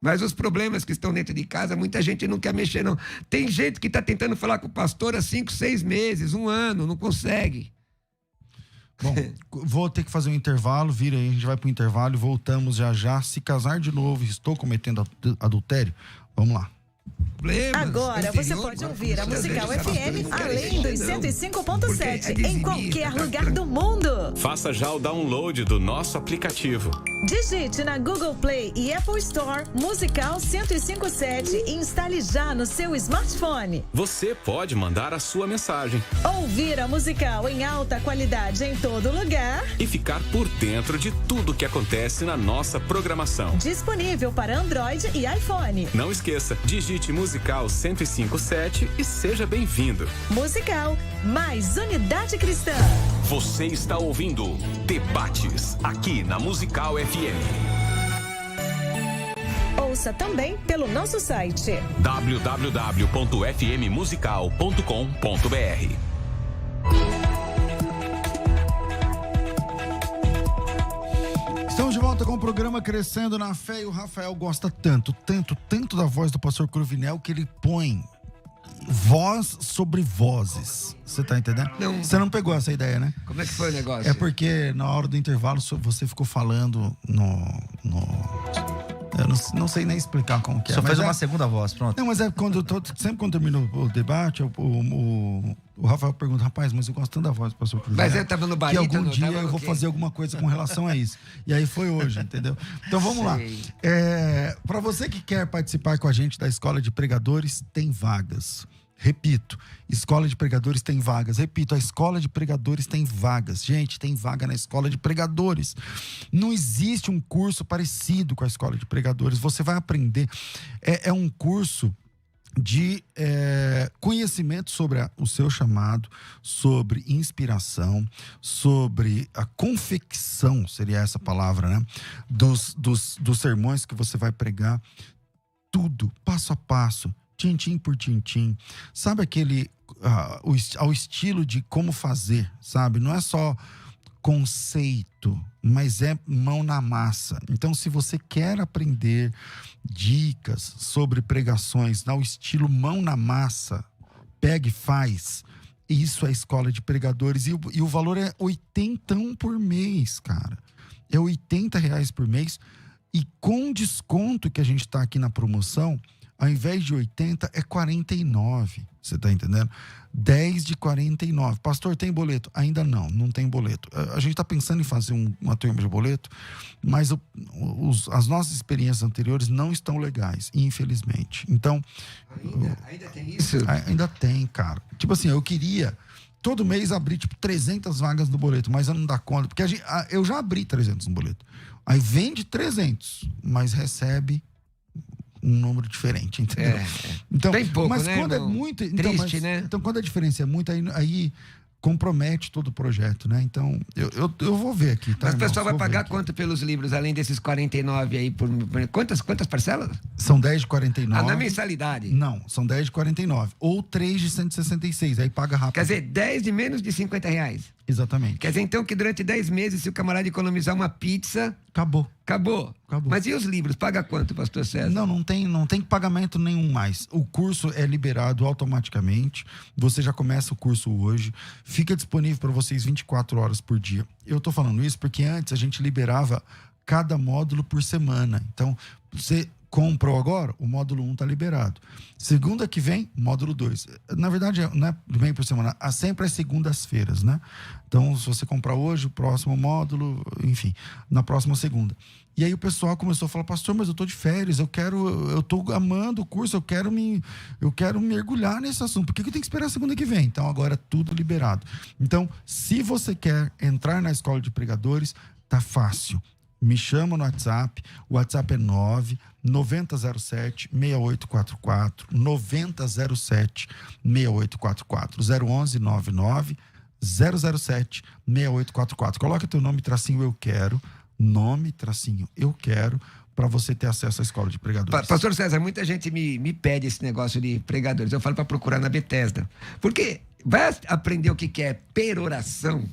Mas os problemas que estão dentro de casa, muita gente não quer mexer, não. Tem gente que tá tentando falar com o pastor há 5, 6 meses, 1 ano, não consegue. Bom, vou ter que fazer um intervalo, vira aí, a gente vai pro intervalo e voltamos já. Se casar de novo, estou cometendo adultério? Vamos lá. Agora você pode ouvir a Musical FM além dos 105.7 em qualquer lugar do mundo. Faça já o download do nosso aplicativo. Digite na Google Play e Apple Store Musical 105.7 e instale já no seu smartphone. Você pode mandar a sua mensagem. Ouvir a Musical em alta qualidade em todo lugar. E ficar por dentro de tudo que acontece na nossa programação. Disponível para Android e iPhone. Não esqueça, digite Musical 105.7 e seja bem-vindo. Musical, mais unidade cristã. Você está ouvindo Debates, aqui na Musical FM. Ouça também pelo nosso site www.fmmusical.com.br. Estamos de volta com o programa Crescendo na Fé e o Rafael gosta tanto da voz do pastor Cruvinel que ele põe voz sobre vozes. Você tá entendendo? Não. Você não pegou essa ideia, né? Como é que foi o negócio? É porque na hora do intervalo você ficou falando eu não sei nem explicar como que é. Só fez uma segunda voz, pronto. Não, mas é sempre quando termina o debate, o Rafael pergunta, rapaz, mas eu gosto tanto da voz do pastor Cruvinel. Mas ele tava no barítono, que algum dia eu vou fazer alguma coisa com relação a isso. E aí foi hoje, entendeu? Então vamos lá. Para você que quer participar com a gente da Escola de Pregadores, tem vagas. Repito, Escola de Pregadores tem vagas. Repito, a Escola de Pregadores tem vagas. Gente, tem vaga na Escola de Pregadores. Não existe um curso parecido com a Escola de Pregadores. Você vai aprender. É um curso de conhecimento sobre o seu chamado, sobre inspiração, sobre a confecção, seria essa palavra, né? Dos sermões que você vai pregar, tudo, passo a passo, tintim por tintim. Sabe aquele, ao estilo de como fazer, sabe? Não é só conceito, mas é mão na massa. Então, se você quer aprender dicas sobre pregações no estilo mão na massa, pegue e faz. Isso é Escola de Pregadores. E o valor é R$80 por mês, cara. É R$80 por mês. E com desconto que a gente está aqui na promoção, ao invés de 80, é 49. Você tá entendendo? 10 de 49. Pastor, tem boleto? Ainda não tem boleto. A gente tá pensando em fazer uma turma de boleto, mas as nossas experiências anteriores não estão legais, infelizmente. Então... Ainda tem isso? Ainda tem, cara. Tipo assim, eu queria todo mês abrir, 300 vagas no boleto, mas eu não dá conta, porque eu já abri 300 no boleto. Aí vende 300, mas recebe um número diferente, entendeu? Então, bem pouco, mas né, quando irmão? é muito... Triste, né? Então, quando a diferença é muito, aí compromete todo o projeto, né? Então, eu vou ver aqui, tá? Mas o pessoal vai pagar quanto pelos livros, além desses 49 aí? Quantas parcelas? São 10 de 49. Na mensalidade? Não, são 10 de 49. Ou 3 de 166, aí paga rápido. Quer dizer, 10 de menos de R$50. Exatamente. Quer dizer, então, que durante 10 meses, se o camarada economizar uma pizza... Acabou. Mas e os livros? Paga quanto, pastor César? Não tem pagamento nenhum mais. O curso é liberado automaticamente. Você já começa o curso hoje. Fica disponível para vocês 24 horas por dia. Eu tô falando isso porque antes a gente liberava cada módulo por semana. Então, você comprou agora, o módulo 1 tá liberado. Segunda que vem, módulo 2. Na verdade, não é bem por semana, sempre às segundas-feiras, né? Então, se você comprar hoje, o próximo módulo, enfim, na próxima segunda. E aí o pessoal começou a falar, pastor, mas eu tô de férias, eu tô amando o curso, eu quero mergulhar nesse assunto. Por que eu tenho que esperar a segunda que vem? Então, agora tudo liberado. Então, se você quer entrar na Escola de Pregadores, tá fácil. Me chama no WhatsApp, o WhatsApp é 9007-6844, 9007-6844, 011-99-007-6844. Coloca teu nome, tracinho, eu quero, para você ter acesso à Escola de Pregadores. Pastor César, muita gente me pede esse negócio de pregadores. Eu falo para procurar na Bethesda. Porque vai aprender o que é peroração.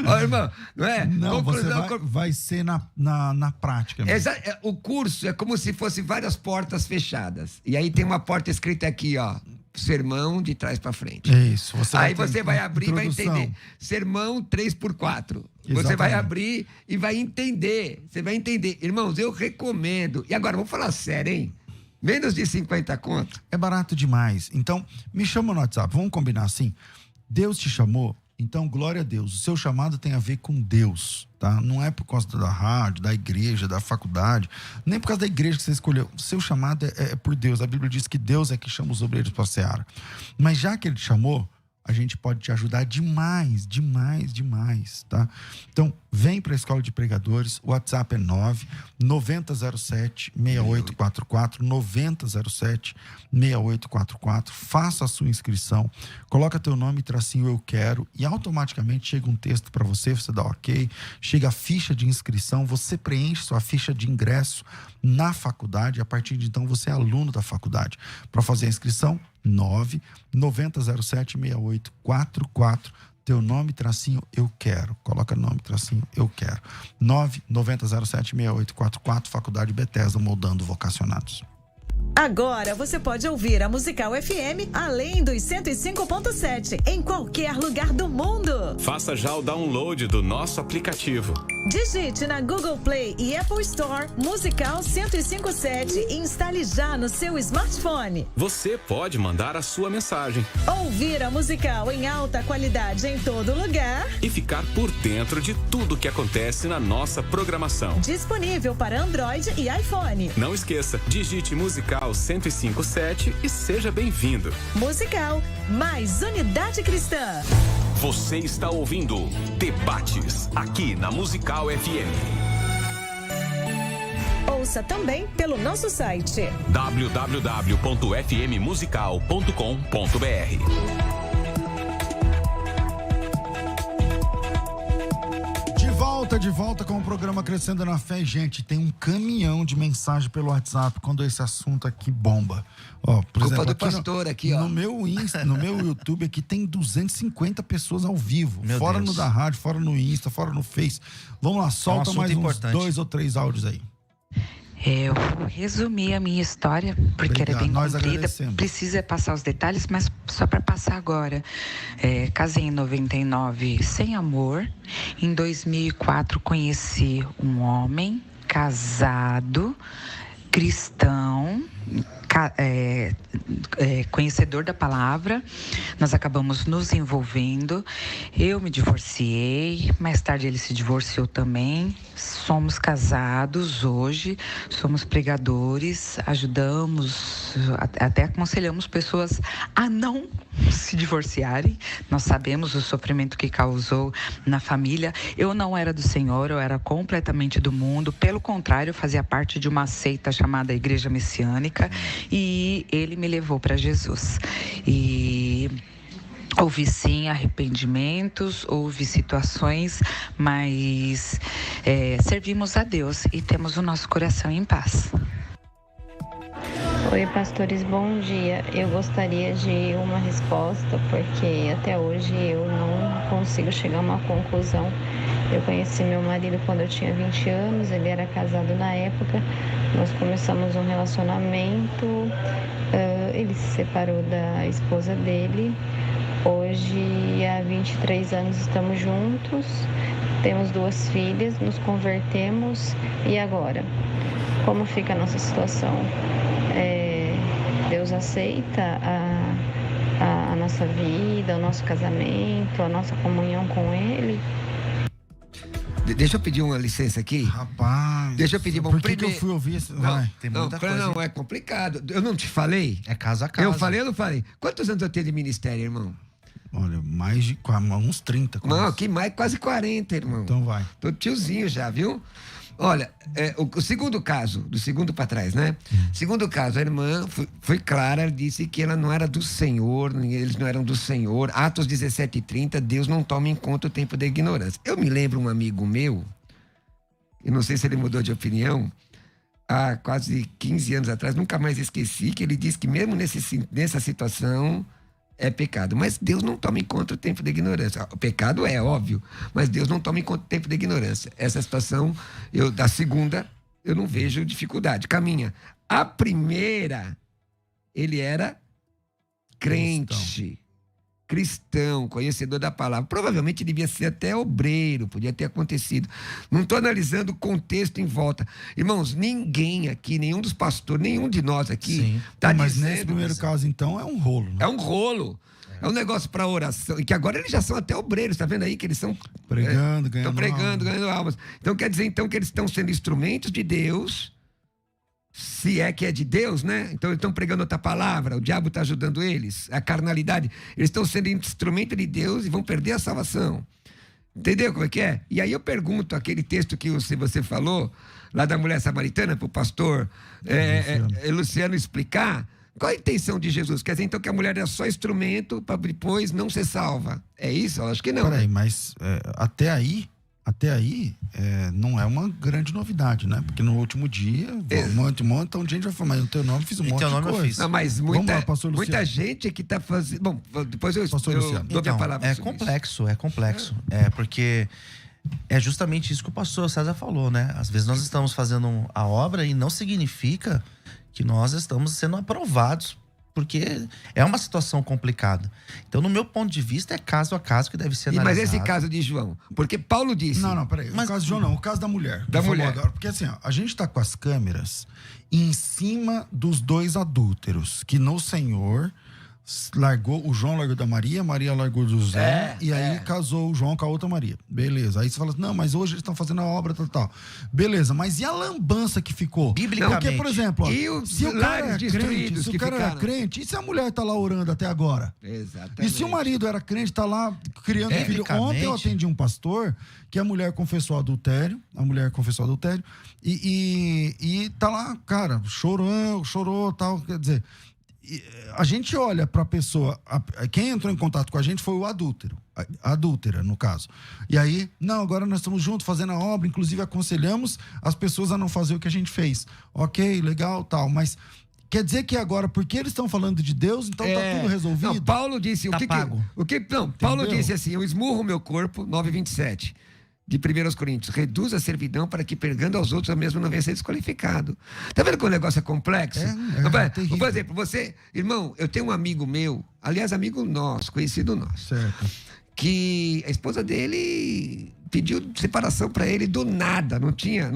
Ó, irmão, não é? Não, você vai ser na prática mesmo. O curso é como se fosse várias portas fechadas. E aí tem uma porta escrita aqui, ó. Sermão de trás para frente. Isso. Aí você vai abrir e vai entender. Sermão 3x4. Você vai abrir e vai entender. Você vai entender. Irmãos, eu recomendo. E agora, vamos falar sério, hein? Menos de 50 conto. É barato demais. Então, me chama no WhatsApp. Vamos combinar assim? Deus te chamou? Então, glória a Deus. O seu chamado tem a ver com Deus, tá? Não é por causa da rádio, da igreja, da faculdade, nem por causa da igreja que você escolheu. O seu chamado é por Deus. A Bíblia diz que Deus é que chama os obreiros para a seara. Mas já que Ele te chamou, a gente pode te ajudar demais, tá? Então, vem para a Escola de Pregadores, o WhatsApp é 9007-6844, 9007-6844, faça a sua inscrição, coloca teu nome, tracinho, eu quero, e automaticamente chega um texto para você, você dá ok, chega a ficha de inscrição, você preenche sua ficha de ingresso na faculdade, a partir de então você é aluno da faculdade. Para fazer a inscrição, 99007-6844, teu nome, tracinho, eu quero. Coloca nome, tracinho, eu quero. 99007-6844, Faculdade Bethesda, moldando vocacionados. Agora você pode ouvir a Musical FM além dos 105.7 em qualquer lugar do mundo. Faça já o download do nosso aplicativo. Digite na Google Play e Apple Store Musical 105.7 e instale já no seu smartphone. Você pode mandar a sua mensagem. Ouvir a Musical em alta qualidade em todo lugar. E ficar por dentro de tudo que acontece na nossa programação. Disponível para Android e iPhone. Não esqueça, digite Musical 105.7 e seja bem-vindo. Musical, mais unidade cristã. Você está ouvindo Debates, aqui na Musical FM. Ouça Ouça também pelo nosso site www.fmmusical.com.br. De volta com o programa Crescendo na Fé. Gente, tem um caminhão de mensagem pelo WhatsApp quando esse assunto aqui bomba. Ó, por Culpa exemplo, do aqui pastor aqui, ó. No meu YouTube aqui tem 250 pessoas ao vivo. Meu fora Deus. no da rádio, fora no Insta, fora no Face. Vamos lá, solta assunto mais uns importante. 2 ou 3 áudios aí. Eu vou resumir a minha história, porque ela é bem Nós comprida. agradecemos. Precisa passar os detalhes, mas só para passar agora. Casei em 99 sem amor. Em 2004 conheci um homem casado, cristão, conhecedor da palavra. Nós acabamos nos envolvendo. Eu me divorciei, mais tarde ele se divorciou também. Somos casados hoje, somos pregadores, ajudamos, até aconselhamos pessoas a não se divorciarem. Nós sabemos o sofrimento que causou na família. Eu não era do Senhor, eu era completamente do mundo. Pelo contrário, eu fazia parte de uma seita chamada Igreja Messiânica e ele me levou para Jesus. E houve sim arrependimentos, houve situações, mas servimos a Deus e temos o nosso coração em paz. Oi, pastores, bom dia. Eu gostaria de uma resposta, porque até hoje eu não consigo chegar a uma conclusão. Eu conheci meu marido quando eu tinha 20 anos, ele era casado na época. Nós começamos um relacionamento, ele se separou da esposa dele. Hoje, há 23 anos, estamos juntos, temos 2 filhas, nos convertemos. E agora? Como fica a nossa situação? Deus aceita a nossa vida, o nosso casamento, a nossa comunhão com Ele? Deixa eu pedir uma licença aqui. Rapaz, deixa eu pedir por que eu fui ouvir isso? Não, tem muita coisa. Não, é complicado. Eu não te falei? É caso a caso. Eu falei ou não falei? Quantos anos eu tenho de ministério, irmão? Olha, mais de uns 30. Não, que mais, quase 40, irmão. Então vai. Tô tiozinho já, viu? Olha, o segundo caso, do segundo para trás, né? Segundo caso, a irmã foi clara, ela disse que ela não era do Senhor, eles não eram do Senhor. Atos 17:30, Deus não toma em conta o tempo da ignorância. Eu me lembro um amigo meu, eu não sei se ele mudou de opinião, há quase 15 anos atrás, nunca mais esqueci, que ele disse que mesmo nessa situação é pecado. Mas Deus não toma em conta o tempo da ignorância. O pecado é óbvio, mas Deus não toma em conta o tempo da ignorância. Essa situação, da segunda, eu não vejo dificuldade. Caminha. A primeira, ele era crente, cristão, conhecedor da palavra. Provavelmente devia ser até obreiro, podia ter acontecido. Não estou analisando o contexto em volta. Irmãos, ninguém aqui, nenhum dos pastores, nenhum de nós aqui está dizendo... Mas nesse primeiro caso, então, é um rolo. Né? É um rolo. É um negócio para oração. E que agora eles já são até obreiros, tá vendo aí? Que eles são... Pregando, ganhando almas. Estão pregando, almas. ganhando almas. Então quer dizer, então, que eles estão sendo instrumentos de Deus... Se é que é de Deus, né? Então eles estão pregando outra palavra, o diabo está ajudando eles, a carnalidade. Eles estão sendo instrumento de Deus e vão perder a salvação. Entendeu como é que é? E aí eu pergunto, aquele texto que você falou, lá da mulher samaritana, para o pastor Luciano explicar, qual a intenção de Jesus? Quer dizer, então, que a mulher é só instrumento para depois não ser salva. É isso? Eu acho que não. Peraí, mas até aí não é uma grande novidade, né? Porque no último dia, um montão de gente vai falar, mas no teu nome fiz um monte de coisa. Não, mas muita gente que está fazendo... Bom, depois eu dou minha palavra. É complexo. Porque é justamente isso que o pastor César falou, né? Às vezes nós estamos fazendo a obra e não significa que nós estamos sendo aprovados, porque é uma situação complicada. Então, no meu ponto de vista, é caso a caso que deve ser analisado. Mas esse caso de João, porque Paulo disse... Não, peraí. O caso de João não, o caso da mulher. Da mulher. Agora, porque assim, a gente tá com as câmeras em cima dos 2 adúlteros, que no Senhor O João largou da Maria, Maria largou do José, e aí casou o João com a outra Maria. Beleza. Aí você fala assim, não, mas hoje eles estão fazendo a obra, tal. Beleza, mas e a lambança que ficou? Biblicamente. Porque, por exemplo, ó, se o cara era crente, se o cara era crente, e se a mulher tá lá orando até agora? Exatamente. E se o marido era crente, tá lá criando filho? Ontem eu atendi um pastor que a mulher confessou adultério, e tá lá, cara, chorou, tal, quer dizer... A gente olha pra pessoa, quem entrou em contato com a gente foi o adúltero, a adúltera, no caso. E aí, não, agora nós estamos juntos fazendo a obra, inclusive aconselhamos as pessoas a não fazer o que a gente fez. Ok, legal, tal, mas quer dizer que agora, porque eles estão falando de Deus, então tá tudo resolvido? Não, Paulo disse, pago. Paulo disse assim, eu esmurro o meu corpo, 9:27. De 1 Coríntios, reduz a servidão para que, pregando aos outros, eu mesmo não venha ser desqualificado. Tá vendo que o negócio é complexo? Por exemplo, você, irmão, eu tenho um amigo meu, aliás, amigo nosso, conhecido nosso, certo, que a esposa dele pediu separação para ele do nada, não tinha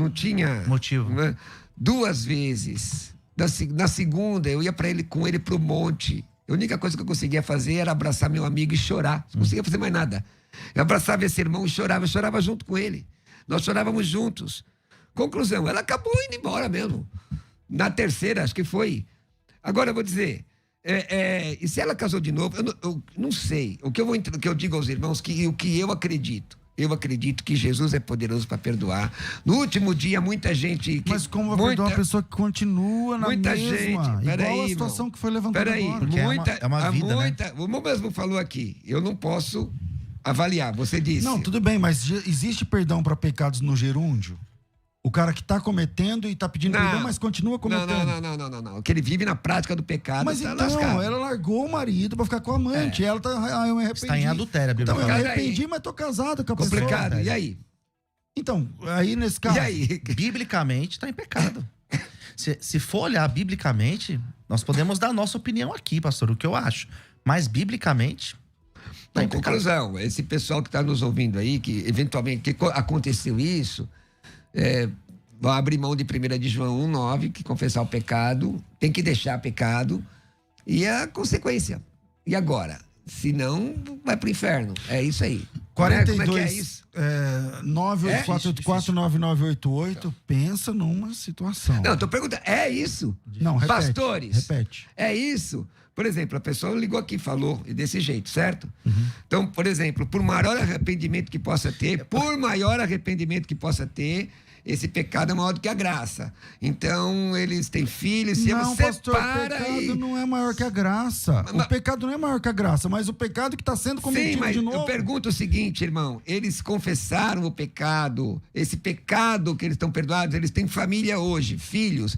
motivo. Né? 2 vezes. Na segunda, eu ia com ele pro monte. A única coisa que eu conseguia fazer era abraçar meu amigo e chorar. Não conseguia fazer mais nada. Eu abraçava esse irmão e chorava junto com ele. Nós chorávamos juntos. Conclusão, ela acabou indo embora mesmo. Na terceira, acho que foi. Agora eu vou dizer, e se ela casou de novo, eu não sei. O que eu digo aos irmãos, o que eu acredito. Eu acredito que Jesus é poderoso para perdoar. No último dia, muita gente... Mas como vai perdoar uma pessoa que continua na mesma? Igual a situação que foi levantada agora. É uma vida, né? O irmão mesmo falou aqui, eu não posso avaliar, você disse. Não, tudo bem, mas existe perdão para pecados no gerúndio? O cara que tá cometendo e tá pedindo perdão, mas continua cometendo. Não. Que ele vive na prática do pecado, mas tá então, lascado. ela largou o marido pra ficar com a amante. Ela tá, eu me arrependi. Está em adultério, então, eu me arrependi, mas tô casado com a pessoa. Complicado, e aí? Então, aí nesse caso... E aí? Biblicamente tá em pecado. Se for olhar biblicamente, nós podemos dar a nossa opinião aqui, pastor, o que eu acho. Mas biblicamente... Em conclusão, esse pessoal que está nos ouvindo aí, que eventualmente aconteceu isso, vai abrir mão de 1 de João 1:9, que confessar o pecado, tem que deixar pecado, e a consequência. E agora? Se não, vai pro inferno. É isso aí. 42, como é que é isso? 984849988, pensa numa situação. Não, tô perguntando, é isso? Não, repete, pastores, repete. É isso? Por exemplo, a pessoa ligou aqui e falou desse jeito, certo? Então, por exemplo, por maior arrependimento que possa ter, esse pecado é maior do que a graça. Então, eles têm filhos, se não, você pastor, o pecado não é maior que a graça. O pecado não é maior que a graça, mas o pecado que está sendo cometido sim, mas de novo. Eu pergunto o seguinte, irmão, eles confessaram o pecado, esse pecado que eles estão perdoados, eles têm família hoje, filhos.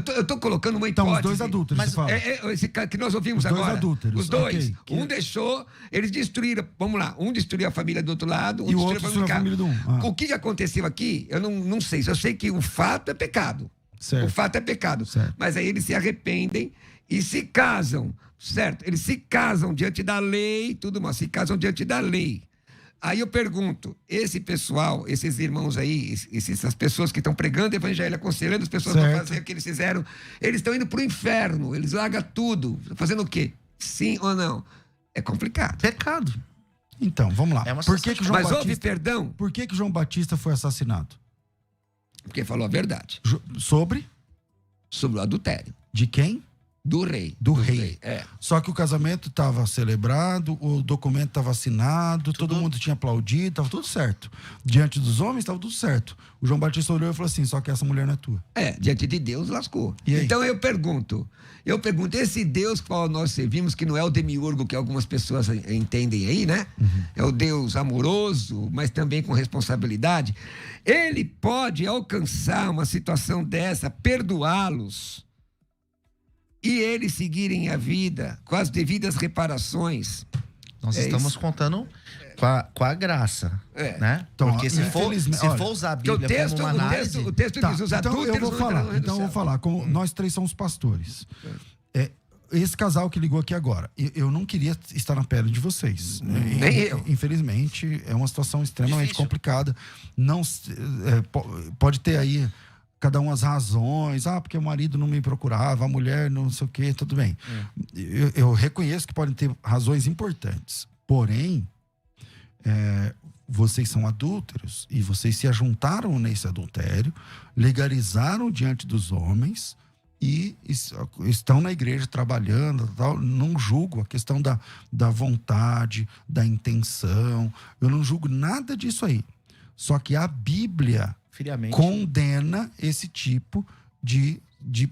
Eu tô colocando uma hipótese. Então, os dois adúlteros, mas você fala. Esse que nós ouvimos os agora. Dois adúlteros. Os dois. Okay. Um deixou, eles destruíram, vamos lá, um destruiu a família do outro lado, e o outro destruiu a família do um. O que aconteceu aqui, eu não sei. Eu sei que o fato é pecado. Certo. O fato é pecado. Certo. Mas aí eles se arrependem e se casam, certo? Eles se casam diante da lei, tudo mais, se casam diante da lei. Aí eu pergunto, esse pessoal, esses irmãos aí, essas pessoas que estão pregando o evangelho, aconselhando as pessoas a fazer o que eles fizeram, eles estão indo pro inferno, eles largam tudo. Fazendo o quê? Sim ou não? É complicado. Pecado. Então, vamos lá. Mas houve perdão? Por que João Batista foi assassinado? Porque falou a verdade. Sobre? Sobre o adultério. De quem? Do rei. Do rei. É. Só que o casamento estava celebrado, o documento estava assinado, todo mundo tinha aplaudido, estava tudo certo. Diante dos homens estava tudo certo. O João Batista olhou e falou assim, só que essa mulher não é tua. Diante de Deus lascou. Então eu pergunto, esse Deus que nós servimos, que não é o demiurgo que algumas pessoas entendem aí, né? É o Deus amoroso, mas também com responsabilidade. Ele pode alcançar uma situação dessa, perdoá-los, e eles seguirem a vida com as devidas reparações. Nós estamos contando com a graça, né? Então, porque se for usar a Bíblia como uma análise... O texto diz, os adúlteros eu vou falar, como nós três somos pastores. Esse casal que ligou aqui agora, eu não queria estar na pele de vocês. Nem eu. Infelizmente, é uma situação extremamente complicada. Não, pode ter aí cada um as razões. Porque o marido não me procurava, a mulher não sei o quê, tudo bem. Eu reconheço que podem ter razões importantes. Porém, vocês são adúlteros e vocês se ajuntaram nesse adultério, legalizaram diante dos homens e estão na igreja trabalhando, tal. Não julgo a questão da vontade, da intenção. Eu não julgo nada disso aí. Só que a Bíblia condena esse tipo de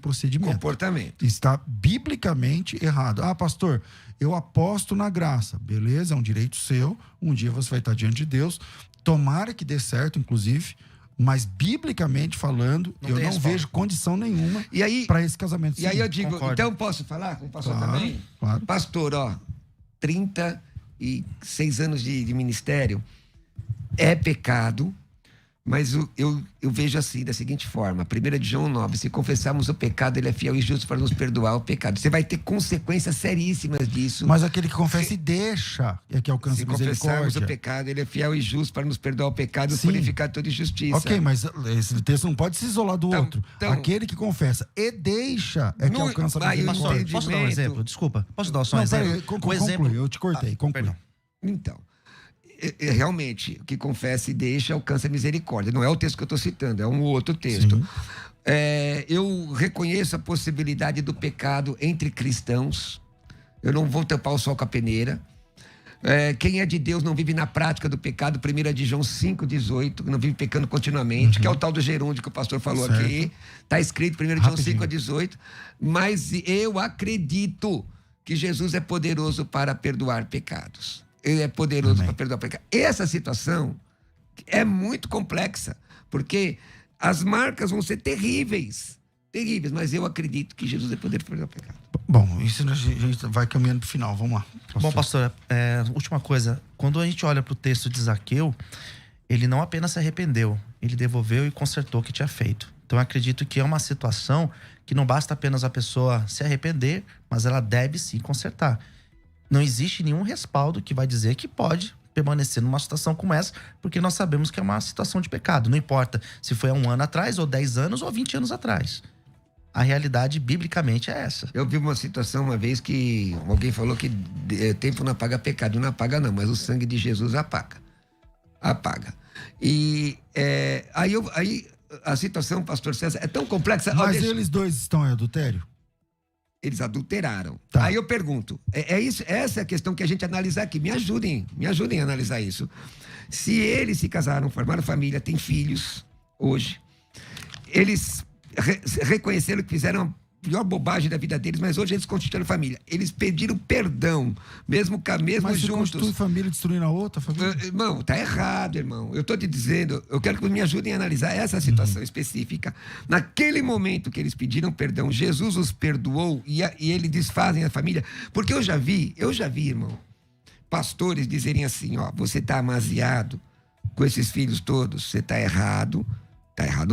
procedimento. Comportamento. Está biblicamente errado. Pastor, eu aposto na graça. Beleza, é um direito seu. Um dia você vai estar diante de Deus. Tomara que dê certo, inclusive. Mas, biblicamente falando, eu não vejo condição nenhuma para esse casamento. E aí eu digo, então posso falar com o pastor também? Claro. Pastor, 36 anos de ministério, é pecado, mas eu vejo assim, da seguinte forma. 1 João 9, se confessarmos o pecado, ele é fiel e justo para nos perdoar o pecado. Você vai ter consequências seríssimas disso. Mas aquele que confessa e deixa é que alcança misericórdia. Se confessarmos o pecado, ele é fiel e justo para nos perdoar o pecado e purificar toda injustiça. Ok, mas esse texto não pode se isolar do outro. Aquele que confessa e deixa é que alcança a misericórdia. Posso dar um exemplo? Desculpa. Posso dar só um exemplo? Conclui, eu te cortei. Conclui. Então, realmente, o que confessa e deixa alcança a misericórdia. Não é o texto que eu estou citando, é um outro texto. Eu reconheço a possibilidade do pecado entre cristãos. Eu não vou tampar o sol com a peneira. Quem é de Deus não vive na prática do pecado. 1 de João 5,18, não vive pecando continuamente, que é o tal do gerúndio que o pastor falou aqui. Está escrito 1 João 5,18. Mas eu acredito que Jesus é poderoso para perdoar pecados. Ele é poderoso para perdoar pecado. Essa situação é muito complexa, porque as marcas vão ser terríveis, mas eu acredito que Jesus é poderoso para perdoar pecado. Bom, isso a gente vai caminhando para o final, vamos lá. Bom, pastor, última coisa, quando a gente olha para o texto de Zaqueu, ele não apenas se arrependeu, ele devolveu e consertou o que tinha feito. Então eu acredito que é uma situação que não basta apenas a pessoa se arrepender, mas ela deve sim consertar. Não existe nenhum respaldo que vai dizer que pode permanecer numa situação como essa, porque nós sabemos que é uma situação de pecado. Não importa se foi há 1 ano atrás, ou 10 anos, ou 20 anos atrás. A realidade, biblicamente, é essa. Eu vi uma situação uma vez que alguém falou que tempo não apaga pecado. Não apaga não, mas o sangue de Jesus apaga. E aí a situação, pastor César, é tão complexa. Mas eles dois estão em adultério? Eles adulteraram. Aí eu pergunto, essa é a questão que a gente analisa aqui. Me ajudem a analisar isso. Se eles se casaram, formaram família, têm filhos hoje, eles reconheceram que fizeram a pior bobagem da vida deles, mas hoje eles constituíram família. Eles pediram perdão, mesmo mas juntos. Mas família destruindo a outra família? Irmão, tá errado, irmão. Eu tô te dizendo, eu quero que me ajudem a analisar essa situação específica. Naquele momento que eles pediram perdão, Jesus os perdoou e eles desfazem a família. Porque eu já vi, irmão, pastores dizerem assim, você tá amaziado com esses filhos todos, você tá errado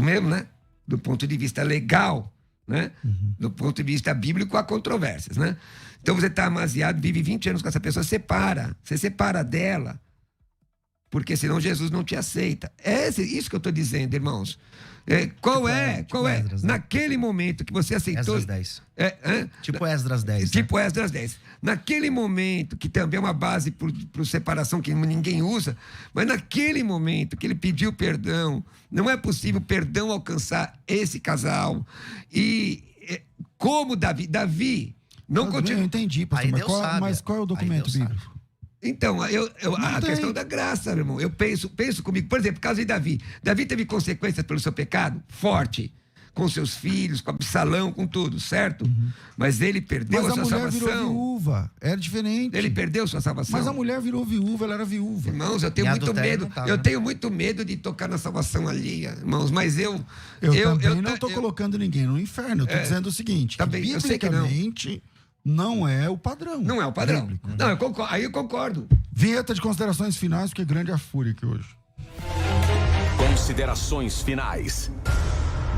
mesmo, né? Do ponto de vista legal, né? Do ponto de vista bíblico, há controvérsias, né? Então você está amaziado, vive 20 anos com essa pessoa, você separa dela, porque senão Jesus não te aceita. É isso que eu estou dizendo, irmãos. Qual é? Esdras, né? Naquele momento que você aceitou... Esdras 10. Tipo Esdras 10. Tipo Esdras 10. Naquele momento, que também é uma base para separação que ninguém usa, mas naquele momento que ele pediu perdão, não é possível perdão alcançar esse casal. E como Davi não continua... Eu entendi, pastor, mas qual é o documento bíblico? Então, a questão da graça, meu irmão. Eu penso comigo, por exemplo, caso de Davi. Davi teve consequências pelo seu pecado? Forte. Com seus filhos, com Absalão, com tudo, certo? Mas ele perdeu a sua salvação. Mas a mulher virou viúva. Era diferente. Ele perdeu sua salvação. Mas a mulher virou viúva, ela era viúva. Irmãos, eu tenho muito medo. Eu tenho muito medo de tocar na salvação alheia, irmãos. Mas eu também não estou colocando ninguém no inferno. Eu estou dizendo o seguinte, que biblicamente não é o padrão. Não é o padrão. Não, eu concordo. Vinheta de considerações finais, porque grande é a fúria aqui hoje. Considerações finais.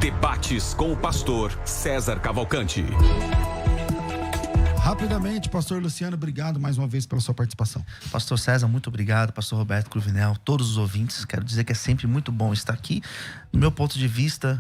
Debates com o pastor César Cavalcante. Rapidamente, pastor Luciano, obrigado mais uma vez pela sua participação. Pastor César, muito obrigado. Pastor Roberto Cruvinel, todos os ouvintes. Quero dizer que é sempre muito bom estar aqui. No meu ponto de vista,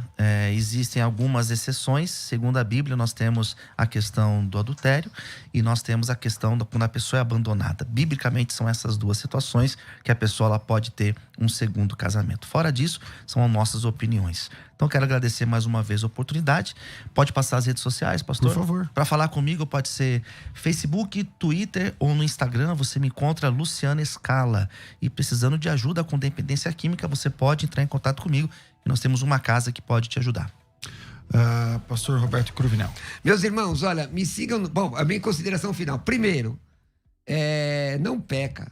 existem algumas exceções. Segundo a Bíblia, nós temos a questão do adultério e nós temos a questão quando a pessoa é abandonada. Biblicamente, são essas duas situações que a pessoa ela pode ter um segundo casamento. Fora disso, são as nossas opiniões. Então, quero agradecer mais uma vez a oportunidade. Pode passar as redes sociais, pastor? Por favor. Para falar comigo, pode ser Facebook, Twitter ou no Instagram. Você me encontra Luciana Escala. E precisando de ajuda com dependência química, você pode entrar em contato comigo. E nós temos uma casa que pode te ajudar. Pastor Roberto Cruvinel. Meus irmãos, olha, me sigam. Bom, a minha consideração final. Primeiro, não peca.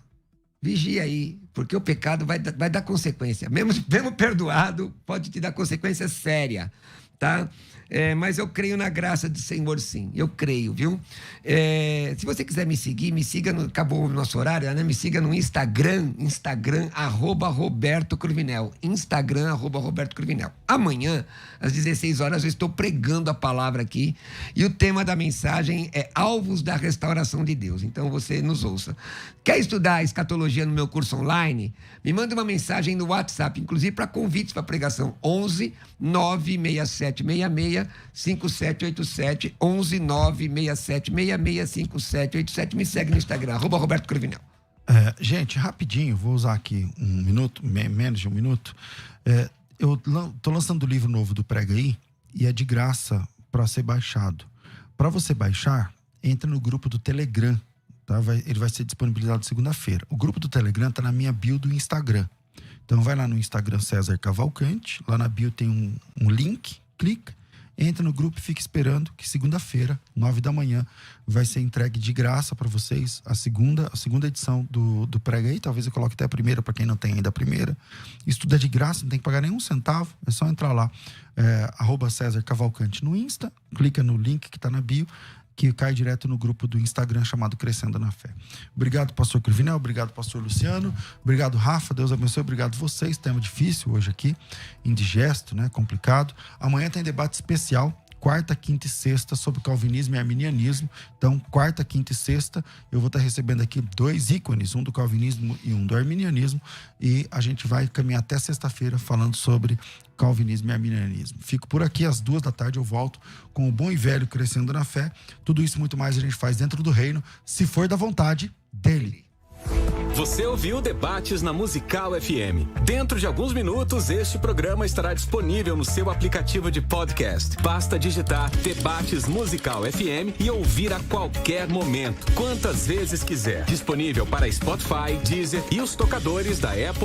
Vigia aí, porque o pecado vai dar consequência. Mesmo perdoado, pode te dar consequência séria, tá? Mas eu creio na graça do Senhor, sim. Eu creio, viu? Se você quiser me seguir, me siga acabou o nosso horário, né? Me siga no Instagram, @Roberto Cruvinel. Instagram, @Roberto Cruvinel. Amanhã, às 16 horas, eu estou pregando a palavra aqui. E o tema da mensagem é Alvos da Restauração de Deus. Então, você nos ouça. Quer estudar escatologia no meu curso online? Me manda uma mensagem no WhatsApp, inclusive para convites para pregação. 11 96766 5787, 11 96766 5787. Me segue no Instagram, @Roberto Cruvinel. Gente, rapidinho, vou usar aqui um minuto, menos de um minuto. Eu tô lançando o livro novo do Prega Aí e é de graça para ser baixado. Para você baixar, entra no grupo do Telegram, tá? Ele vai ser disponibilizado segunda-feira. O grupo do Telegram tá na minha bio do Instagram. Então vai lá no Instagram César Cavalcante, lá na bio tem um link, clica, entra no grupo e fica esperando que segunda-feira, 9 da manhã, vai ser entregue de graça para vocês a segunda edição do Prega Aí. Talvez eu coloque até a primeira para quem não tem ainda a primeira. Isso tudo é de graça, não tem que pagar nenhum centavo, é só entrar lá, @César Cavalcante no Insta, clica no link que tá na bio, que cai direto no grupo do Instagram chamado Crescendo na Fé. Obrigado, pastor Cruvinel, obrigado, pastor Luciano, obrigado, Rafa, Deus abençoe, obrigado vocês, tema difícil hoje aqui, indigesto, né, complicado. Amanhã tem debate especial, quarta, quinta e sexta, sobre calvinismo e arminianismo. Então, quarta, quinta e sexta, eu vou estar recebendo aqui 2 ícones, um do calvinismo e um do arminianismo, e a gente vai caminhar até sexta-feira falando sobre calvinismo e arminianismo. Fico por aqui, às 2 da tarde eu volto com o bom e velho Crescendo na Fé. Tudo isso e muito mais a gente faz dentro do reino, se for da vontade dele. Você ouviu Debates na Musical FM. Dentro de alguns minutos, este programa estará disponível no seu aplicativo de podcast. Basta digitar Debates Musical FM e ouvir a qualquer momento, quantas vezes quiser. Disponível para Spotify, Deezer e os tocadores da Apple